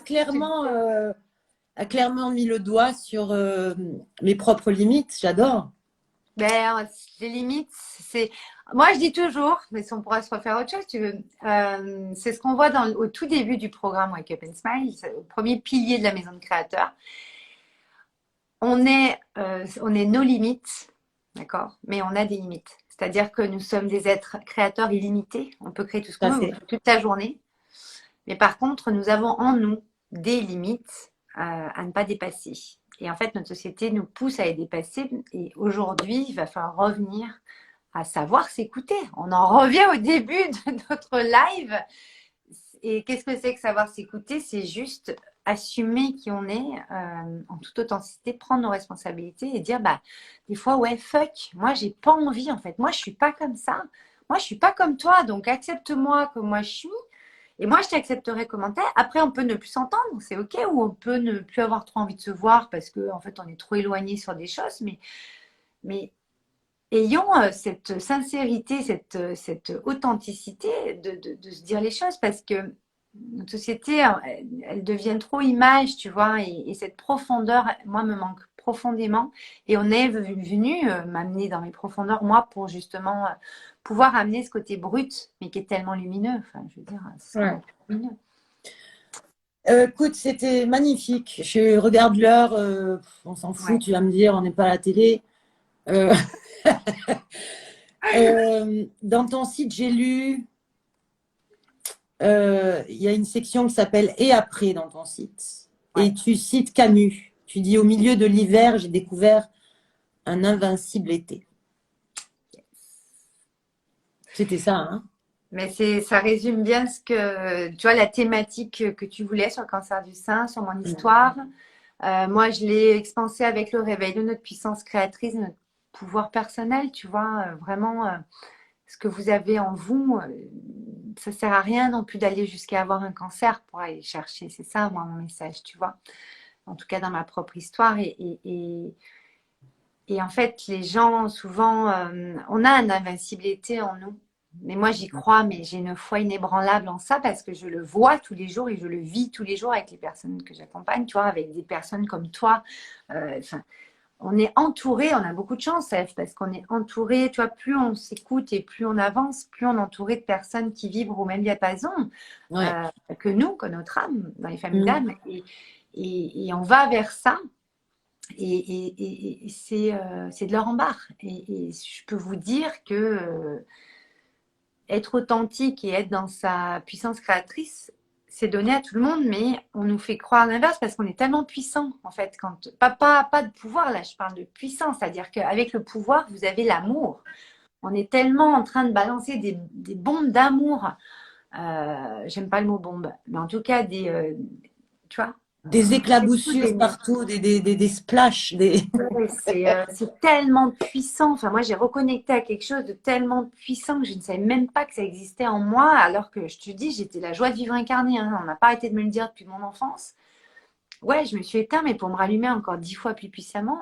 cliente. a clairement mis le doigt sur mes propres limites. J'adore. Ben, les limites, c'est. Moi, je dis toujours, mais si on pourra se refaire autre chose, tu veux. C'est ce qu'on voit au tout début du programme Wake Up and Smile, c'est le premier pilier de la maison de créateurs. On est nos limites, d'accord? Mais on a des limites. C'est-à-dire que nous sommes des êtres créateurs illimités. On peut créer tout ce Tout qu'on à veut fait. toute la journée. Mais par contre, nous avons en nous des limites à ne pas dépasser. Et en fait, notre société nous pousse à les dépasser. Et aujourd'hui, il va falloir revenir à savoir s'écouter. On en revient au début de notre live. Et qu'est-ce que c'est que savoir s'écouter? C'est juste assumer qui on est en toute authenticité, prendre nos responsabilités et dire, bah, des fois, ouais, fuck, moi, j'ai pas envie, en fait. Moi, je suis pas comme ça. Moi, je suis pas comme toi. Donc, accepte-moi comme moi je suis. Et moi, je t'accepterai comme t'es. Après, on peut ne plus s'entendre, c'est OK. Ou on peut ne plus avoir trop envie de se voir parce qu'en en fait, on est trop éloigné sur des choses. Mais ayons cette sincérité, cette authenticité de se dire les choses parce que notre société, elle devient trop image, tu vois, et cette profondeur, moi, me manque profondément. Et on est venu m'amener dans mes profondeurs, moi, pour justement pouvoir amener ce côté brut, mais qui est tellement lumineux. Enfin, je veux dire, c'est Ouais. tellement lumineux. Écoute, c'était magnifique. Je regarde l'heure, on s'en fout, Ouais. tu vas me dire, on n'est pas à la télé. Euh, dans ton site, j'ai lu, il y a une section qui s'appelle Et après dans ton site. Ouais. Et tu cites Camus. Tu dis, au milieu de l'hiver, j'ai découvert un invincible été. C'était ça, hein? Mais ça résume bien ce que, tu vois, la thématique que tu voulais sur le cancer du sein, sur mon histoire. Moi, je l'ai expansé avec le réveil de notre puissance créatrice, notre pouvoir personnel, tu vois, vraiment, ce que vous avez en vous, ça sert à rien non plus d'aller jusqu'à avoir un cancer pour aller chercher. C'est ça, moi, mon message, tu vois. En tout cas, dans ma propre histoire. Et en fait, les gens, souvent, on a une invincibilité en nous. Mais moi, j'y crois, mais j'ai une foi inébranlable en ça parce que je le vois tous les jours et je le vis tous les jours avec les personnes que j'accompagne, tu vois, avec des personnes comme toi. Enfin, on est entouré, on a beaucoup de chance, Eve, parce qu'on est entouré, tu vois, plus on s'écoute et plus on avance, plus on est entouré de personnes qui vibrent au même diapason Ouais. que nous, que notre âme, dans les familles Mhm. d'âme. Et on va vers ça. Et c'est de leur en barre. Et je peux vous dire que être authentique et être dans sa puissance créatrice, c'est donné à tout le monde, mais on nous fait croire l'inverse parce qu'on est tellement puissant, en fait. Pas de pouvoir, là, je parle de puissance, c'est-à-dire qu'avec le pouvoir, vous avez l'amour. On est tellement en train de balancer des bombes d'amour. J'aime pas le mot bombe, mais en tout cas, tu vois, Des éclaboussures des, partout, des splashs, des... ouais, c'est tellement puissant. Enfin, moi, j'ai reconnecté à quelque chose de tellement puissant que je ne savais même pas que ça existait en moi, alors que je te dis, j'étais la joie de vivre incarnée. Hein. On n'a pas arrêté de me le dire depuis mon enfance. Ouais, je me suis éteinte, mais pour me rallumer encore 10 fois plus puissamment.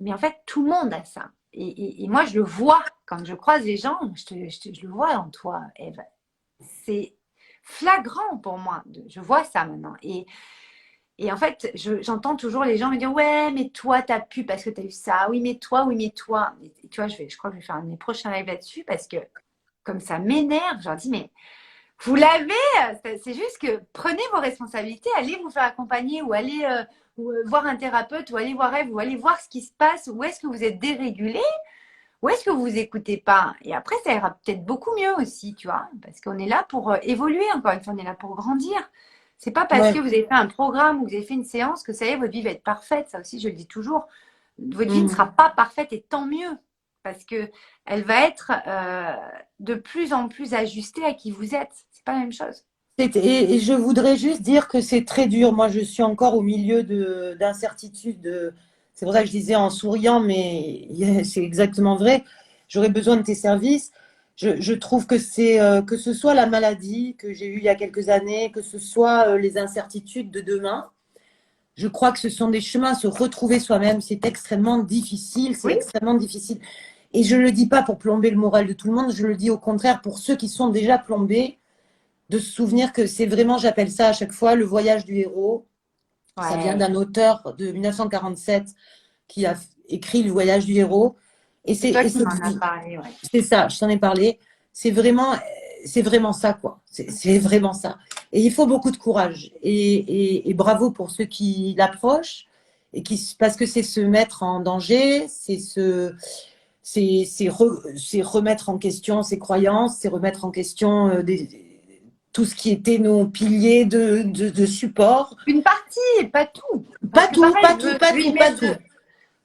Mais en fait, tout le monde a ça. Et moi, je le vois quand je croise les gens. Je le vois en toi, Eve. C'est flagrant pour moi. Je vois ça maintenant. Et en fait, j'entends toujours les gens me dire ouais, mais toi, t'as pu parce que t'as eu ça. Oui, mais toi, oui, mais toi. Et tu vois, je crois que je vais faire un de mes prochains lives là-dessus parce que comme ça m'énerve, je leur dis mais vous l'avez. C'est juste que prenez vos responsabilités, allez vous faire accompagner ou allez voir un thérapeute ou allez voir Eve ou allez voir ce qui se passe. Où est-ce que vous êtes dérégulé? Où est-ce que vous vous écoutez pas? Et après, ça ira peut-être beaucoup mieux aussi, tu vois, parce qu'on est là pour évoluer. Encore une fois, on est là pour grandir. C'est pas parce que Ouais. vous avez fait un programme ou que vous avez fait une séance que ça y est, votre vie va être parfaite. Ça aussi, je le dis toujours. Votre vie ne sera Mhm. pas parfaite et tant mieux. Parce que elle va être de plus en plus ajustée à qui vous êtes. C'est pas la même chose. Et je voudrais juste dire que c'est très dur. Moi, je suis encore au milieu d'incertitudes. C'est pour ça que je disais en souriant, mais c'est exactement vrai. J'aurais besoin de tes services. Je trouve que que ce soit la maladie que j'ai eue il y a quelques années, que ce soit les incertitudes de demain. Je crois que ce sont des chemins, se retrouver soi-même. C'est extrêmement difficile. C'est Oui, extrêmement difficile. Et je ne le dis pas pour plomber le moral de tout le monde. Je le dis au contraire pour ceux qui sont déjà plombés de se souvenir que c'est vraiment, j'appelle ça à chaque fois, le voyage du héros. Ça vient ouais, d'un auteur de 1947 qui a écrit Le voyage du héros. Et C'est toi et qui m'en as parlé, ouais. c'est ça, je t'en ai parlé. C'est vraiment ça, quoi. C'est vraiment ça. Et il faut beaucoup de courage. Et bravo pour ceux qui l'approchent. Parce que c'est se mettre en danger, c'est remettre en question ses croyances, c'est remettre en question tout ce qui était nos piliers de support. Une partie, pas tout. Parce Pas que tout, pareil, pas tout, pas je veux y tout, pas mettre tout.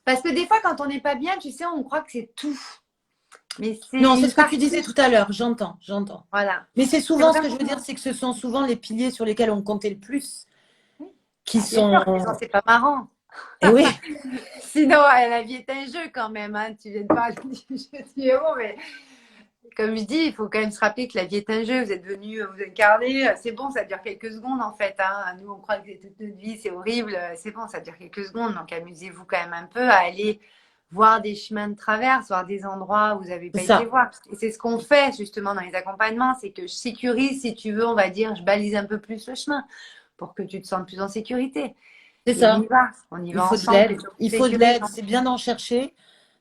Parce que des fois, quand on n'est pas bien, tu sais, on croit que c'est tout. Mais Non, c'est c'est une ce que tu disais partie. tout à l'heure, j'entends, j'entends. Voilà. Mais c'est C'est souvent ce que je veux dire, vraiment. c'est que ce sont souvent les piliers sur lesquels on comptait le plus Oui. qui Ah, bien sûr, sont. sinon c'est pas marrant. Et oui, Sinon, la vie est un jeu quand même. Hein. Tu viens de parler du jeu du héros, mais comme je dis, il faut quand même se rappeler que la vie est un jeu. Vous êtes venu vous incarner. C'est bon, ça dure quelques secondes en fait. Hein. Nous, on croit que c'est toute notre vie, c'est horrible. C'est bon, ça dure quelques secondes. Donc, amusez-vous quand même un peu à aller voir des chemins de traverse, voir des endroits où vous n'avez c'est pas été ça, voir. Et c'est ce qu'on fait justement dans les accompagnements, c'est que je sécurise, si tu veux, on va dire, je balise un peu plus le chemin pour que tu te sentes plus en sécurité. c'est Et ça. on y Il va faut de ensemble, c'est l'aide, surtout il faut de l'aide, sécurisant. c'est bien d'en chercher,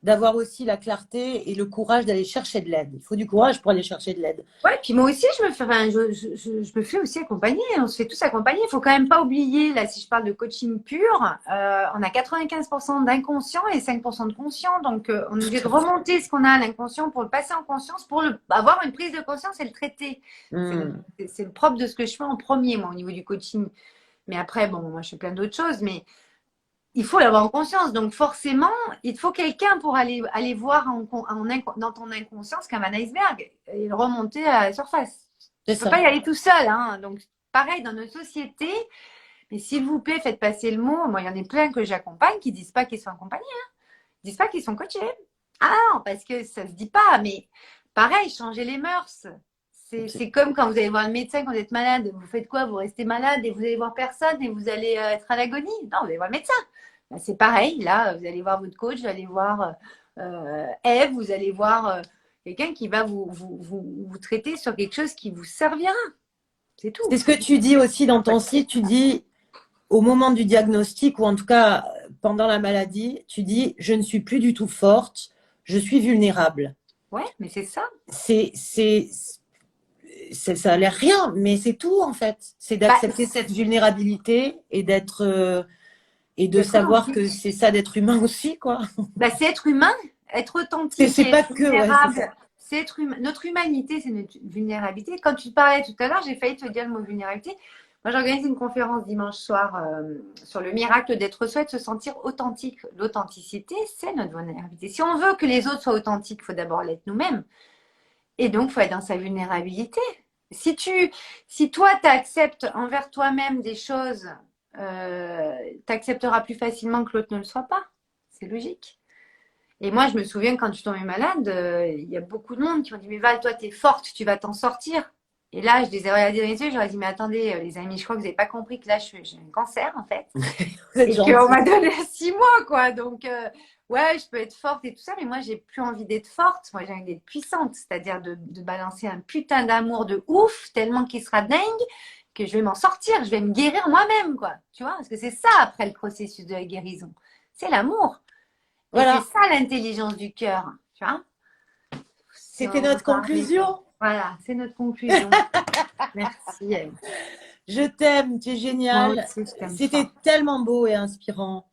d'avoir aussi la clarté et le courage d'aller chercher de l'aide. Il faut du courage pour aller chercher de l'aide. Ouais, puis moi aussi, je me fais, enfin, je me fais aussi accompagner. On se fait tous accompagner. Il faut quand même pas oublier, là, si je parle de coaching pur, on a 95% d'inconscient et 5% de conscient. Donc, on est obligé de remonter ce qu'on a à l'inconscient pour le passer en conscience, pour avoir une prise de conscience et le traiter. Hmm. C'est le propre de ce que je fais en premier, moi, au niveau du coaching. Mais après, bon, moi, je fais plein d'autres choses, mais il faut l'avoir en conscience. Donc, forcément, il faut quelqu'un pour aller voir dans ton inconscience comme un iceberg et le remonter à la surface. C'est Tu peux pas ça. y aller tout seul. Hein. Donc, pareil, dans notre société, mais s'il vous plaît, faites passer le mot. Moi, il y en a plein que j'accompagne qui disent pas qu'ils sont accompagnés. Hein. Ils disent pas qu'ils sont coachés. Ah non, parce que ça se dit pas. Mais pareil, changer les mœurs. C'est comme quand vous allez voir le médecin quand vous êtes malade. Vous faites quoi? Vous restez malade et vous allez voir personne et vous allez être à l'agonie. Non, vous allez voir le médecin. Ben, c'est pareil. Là, vous allez voir votre coach, vous allez voir Eve, vous allez voir quelqu'un qui va vous traiter sur quelque chose qui vous servira. C'est tout. C'est ce que tu dis aussi dans ton site, tu dis au moment du diagnostic, ou en tout cas pendant la maladie, tu dis je ne suis plus du tout forte, je suis vulnérable. Ouais, mais c'est ça. Ça a l'air rien, mais c'est tout en fait. C'est Bah, d'accepter cette vulnérabilité et et de d'être savoir que authentique. c'est ça d'être humain aussi, quoi. Bah, c'est être humain, être authentique C'est et pas être que, ouais, c'est ça. vulnérable. C'est être humain. Notre humanité, c'est notre vulnérabilité. Quand tu parlais tout à l'heure, j'ai failli te dire le mot vulnérabilité. Moi, j'organise une conférence dimanche soir sur le miracle d'être soi et de se sentir authentique. L'authenticité, c'est notre vulnérabilité. Si on veut que les autres soient authentiques, il faut d'abord l'être nous-mêmes. Et donc, il faut être dans sa vulnérabilité. Si toi, tu acceptes envers toi-même des choses, tu accepteras plus facilement que l'autre ne le soit pas. C'est logique. Et moi, je me souviens quand je suis tombée malade, il y a beaucoup de monde qui m'ont dit, mais Val, toi, t'es forte, tu vas t'en sortir. Et là, je les ai regardés dans les yeux, j'aurais dit, mais attendez, les amis, je crois que vous n'avez pas compris que là, j'ai un cancer, en fait. Vous êtes Et qu'on gentil. m'a donné 6 mois, quoi. Donc, ouais, je peux être forte et tout ça, mais moi, j'ai plus envie d'être forte. Moi, j'ai envie d'être puissante, c'est-à-dire de balancer un putain d'amour de ouf, tellement qu'il sera dingue, que je vais m'en sortir, je vais me guérir moi-même, quoi. Tu vois, parce que c'est ça, après le processus de la guérison. C'est l'amour. Et c'est Voilà, ça l'intelligence du cœur, tu vois. Si c'était on veut notre parler. conclusion. Voilà, c'est notre conclusion. Merci, Eve. Je t'aime, tu es Moi génial. aussi, je t'aime C'était fort. tellement beau et inspirant.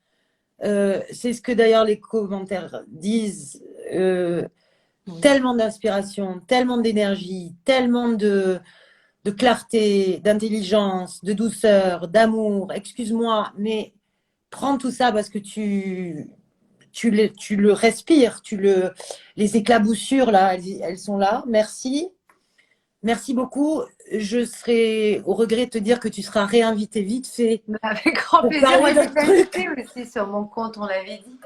C'est ce que d'ailleurs les commentaires disent. Oui. Tellement d'inspiration, tellement d'énergie, tellement de clarté, d'intelligence, de douceur, d'amour. Excuse-moi, mais prends tout ça parce que tu le respires, les éclaboussures là, elles sont là. Merci. Merci beaucoup. Je serai au regret de te dire que tu seras réinvité vite fait Mais avec grand pour plaisir. parler Moi, d'autres j'étais trucs. invitée aussi sur mon compte, on l'avait dit.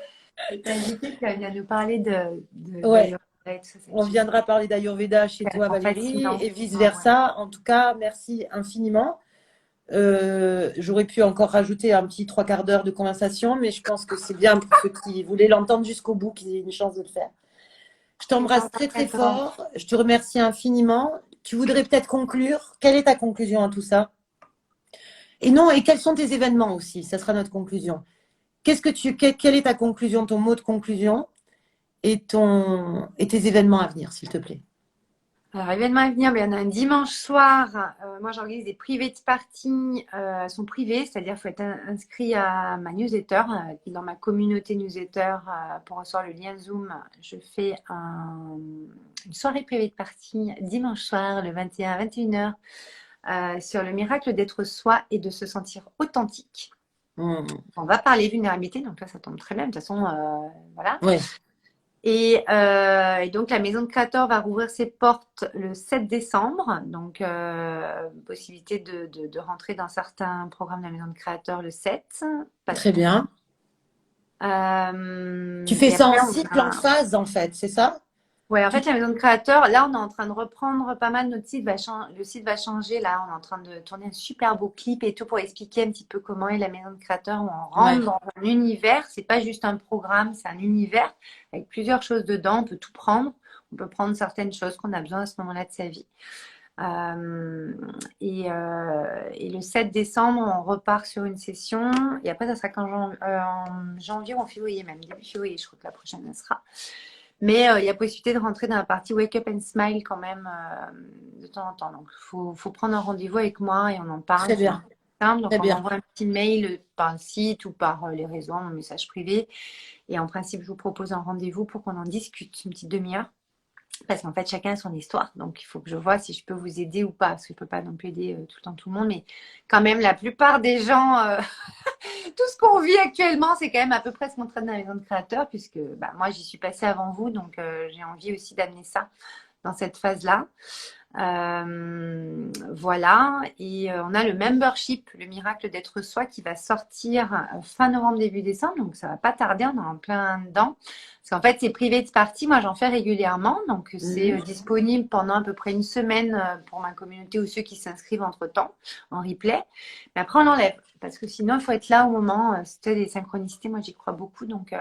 J'étais invitée, tu vas venir nous parler Ouais, d'Ayurveda et tout ça, c'est on génial. viendra parler d'Ayurveda chez toi, Tellement Valérie, fascinant. et Ah ouais. vice-versa. En tout cas, merci infiniment. J'aurais pu encore rajouter un petit 3/4 d'heure de conversation, mais je pense que c'est bien pour ceux qui voulaient l'entendre jusqu'au bout qu'ils aient une chance de le faire. Je C'est t'embrasse très très important. fort. Je te remercie infiniment. Tu voudrais peut-être conclure. Quelle est ta conclusion à tout ça? Et non, et quels sont tes événements aussi? Ça sera notre conclusion. Quelle est ta conclusion, ton mot de conclusion? et tes événements à venir, s'il te plaît. Alors, événement à venir, il y en a un dimanche soir. Moi, j'organise des private parties. Elles sont privées, c'est-à-dire qu'il faut être inscrit à ma newsletter. Dans ma communauté newsletter, pour recevoir le lien Zoom, je fais une soirée private party dimanche soir, le 21 à 21h, sur le miracle d'être soi et de se sentir authentique. On va parler vulnérabilité, donc là, ça tombe très bien. De toute façon, voilà. Ouais. Et donc, la maison de créateur va rouvrir ses portes le 7 décembre. Donc, possibilité de rentrer dans certains programmes de la maison de créateur le 7. Très bien. Tu fais Et ça après, en cycle, en phase, en fait, c'est ça? Ouais, en fait, la maison de créateur, là, on est en train de reprendre pas mal. Notre site le site va changer. Là, on est en train de tourner un super beau clip et tout pour expliquer un petit peu comment est la maison de créateur, où on rentre Ouais. dans un univers. C'est pas juste un programme, c'est un univers avec plusieurs choses dedans. On peut tout prendre. On peut prendre certaines choses qu'on a besoin à ce moment-là de sa vie. Et le 7 décembre, on repart sur une session. Et après, ça sera en janvier ou en février même. Début février, je crois que la prochaine, elle sera. Mais il y a possibilité de rentrer dans la partie Wake Up and Smile quand même de temps en temps. Donc, il faut prendre un rendez-vous avec moi et on en parle. Très bien. Simple. Donc, Très on bien. envoie un petit mail par le site ou par les réseaux, mon message privé. Et en principe, je vous propose un rendez-vous pour qu'on en discute une petite demi-heure. Parce qu'en fait, chacun a son histoire. Donc, il faut que je vois si je peux vous aider ou pas. Parce que je ne peux pas non plus aider tout le temps tout le monde. Mais quand même, la plupart des gens, tout ce qu'on vit actuellement, c'est quand même à peu près ce qu'on traite dans la maison de créateur. Puisque moi, j'y suis passée avant vous. Donc, j'ai envie aussi d'amener ça dans cette phase-là. Voilà. Et on a le membership, le miracle d'être soi, qui va sortir fin novembre, début décembre. Donc, ça va pas tarder. On est en plein dedans. Parce qu'en fait, c'est privé de partie. Moi, j'en fais régulièrement. Donc, c'est disponible pendant à peu près une semaine pour ma communauté ou ceux qui s'inscrivent entre-temps en replay. Mais après, on l'enlève. Parce que sinon, il faut être là au moment. C'était des synchronicités. Moi, j'y crois beaucoup. Donc,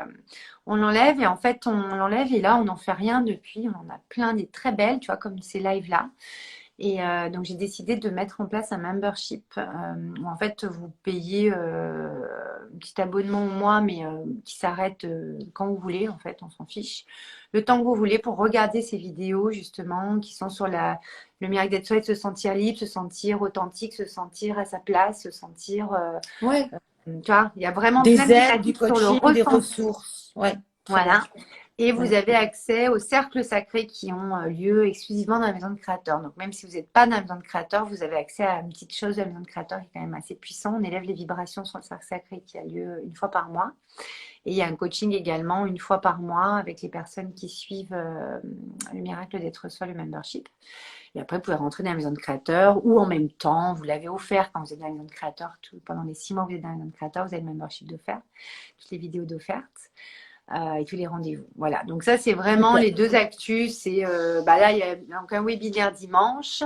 on l'enlève. Et en fait, on l'enlève. Et là, on n'en fait rien depuis. On en a plein des très belles, tu vois, comme ces lives-là. Et donc, j'ai décidé de mettre en place un membership où en fait, vous payez un petit abonnement au mois, mais qui s'arrête quand vous voulez, en fait, on s'en fiche. Le temps que vous voulez pour regarder ces vidéos, justement, qui sont sur le miracle d'être soi et de se sentir libre, se sentir authentique, se sentir à sa place, se sentir… Ouais. tu vois, il y a vraiment plein Des de aides, du thématiques sur le coaching, des ressenti. ressources. Ouais. Très Voilà. bien. Et vous Ouais. avez accès aux cercles sacrés qui ont lieu exclusivement dans la maison de créateur. Donc, même si vous n'êtes pas dans la maison de créateur, vous avez accès à une petite chose de la maison de créateur qui est quand même assez puissant. On élève les vibrations sur le cercle sacré qui a lieu une fois par mois. Et il y a un coaching également une fois par mois avec les personnes qui suivent le miracle d'être soi, le membership. Et après, vous pouvez rentrer dans la maison de créateur ou en même temps, vous l'avez offert quand vous êtes dans la maison de créateur. Pendant les 6 mois où vous êtes dans la maison de créateur, vous avez le membership d'offert, toutes les vidéos d'offerte. Et tous les rendez-vous. Voilà, donc ça, c'est vraiment les deux actus. C'est là, il y a donc un webinaire dimanche.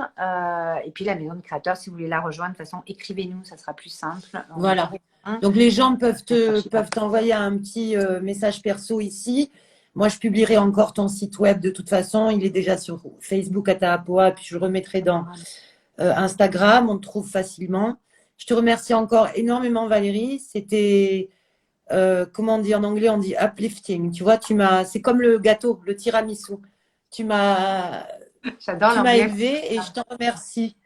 Et puis la maison de créateur, si vous voulez la rejoindre, de toute façon, écrivez-nous, ça sera plus simple. Voilà. Donc, les gens peuvent t'envoyer un petit message perso ici. Moi, je publierai encore ton site web de toute façon. Il est déjà sur Facebook Atahapoa, puis je le remettrai dans Instagram. On te trouve facilement. Je te remercie encore énormément, Valérie. C'était… comment on dit en anglais, on dit uplifting. Tu vois, c'est comme le gâteau, le tiramisu. J'adore Tu m'as l'anglais. élevé et je t'en remercie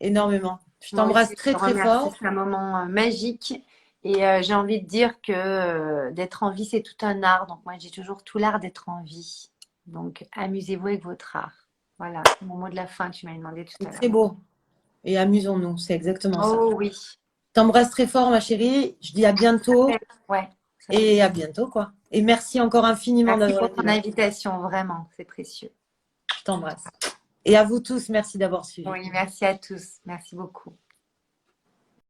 énormément. Je Moi t'embrasse aussi, très, je te très remercie. fort. C'est un moment magique. Et j'ai envie de dire que d'être en vie, c'est tout un art. Donc, moi, j'ai toujours tout l'art d'être en vie. Donc, amusez-vous avec votre art. Voilà, mon mot de la fin, tu m'as demandé tout à C'est très l'heure. beau. Et amusons-nous, c'est exactement ça. Oh oui. Je t'embrasse très fort, ma chérie. Je dis à bientôt Ouais. et à bientôt, quoi. Et merci encore infiniment Merci d'avoir pour été ton là. invitation, vraiment, c'est précieux. Je t'embrasse. Et à vous tous, merci d'avoir suivi. Oui, merci à tous. Merci beaucoup.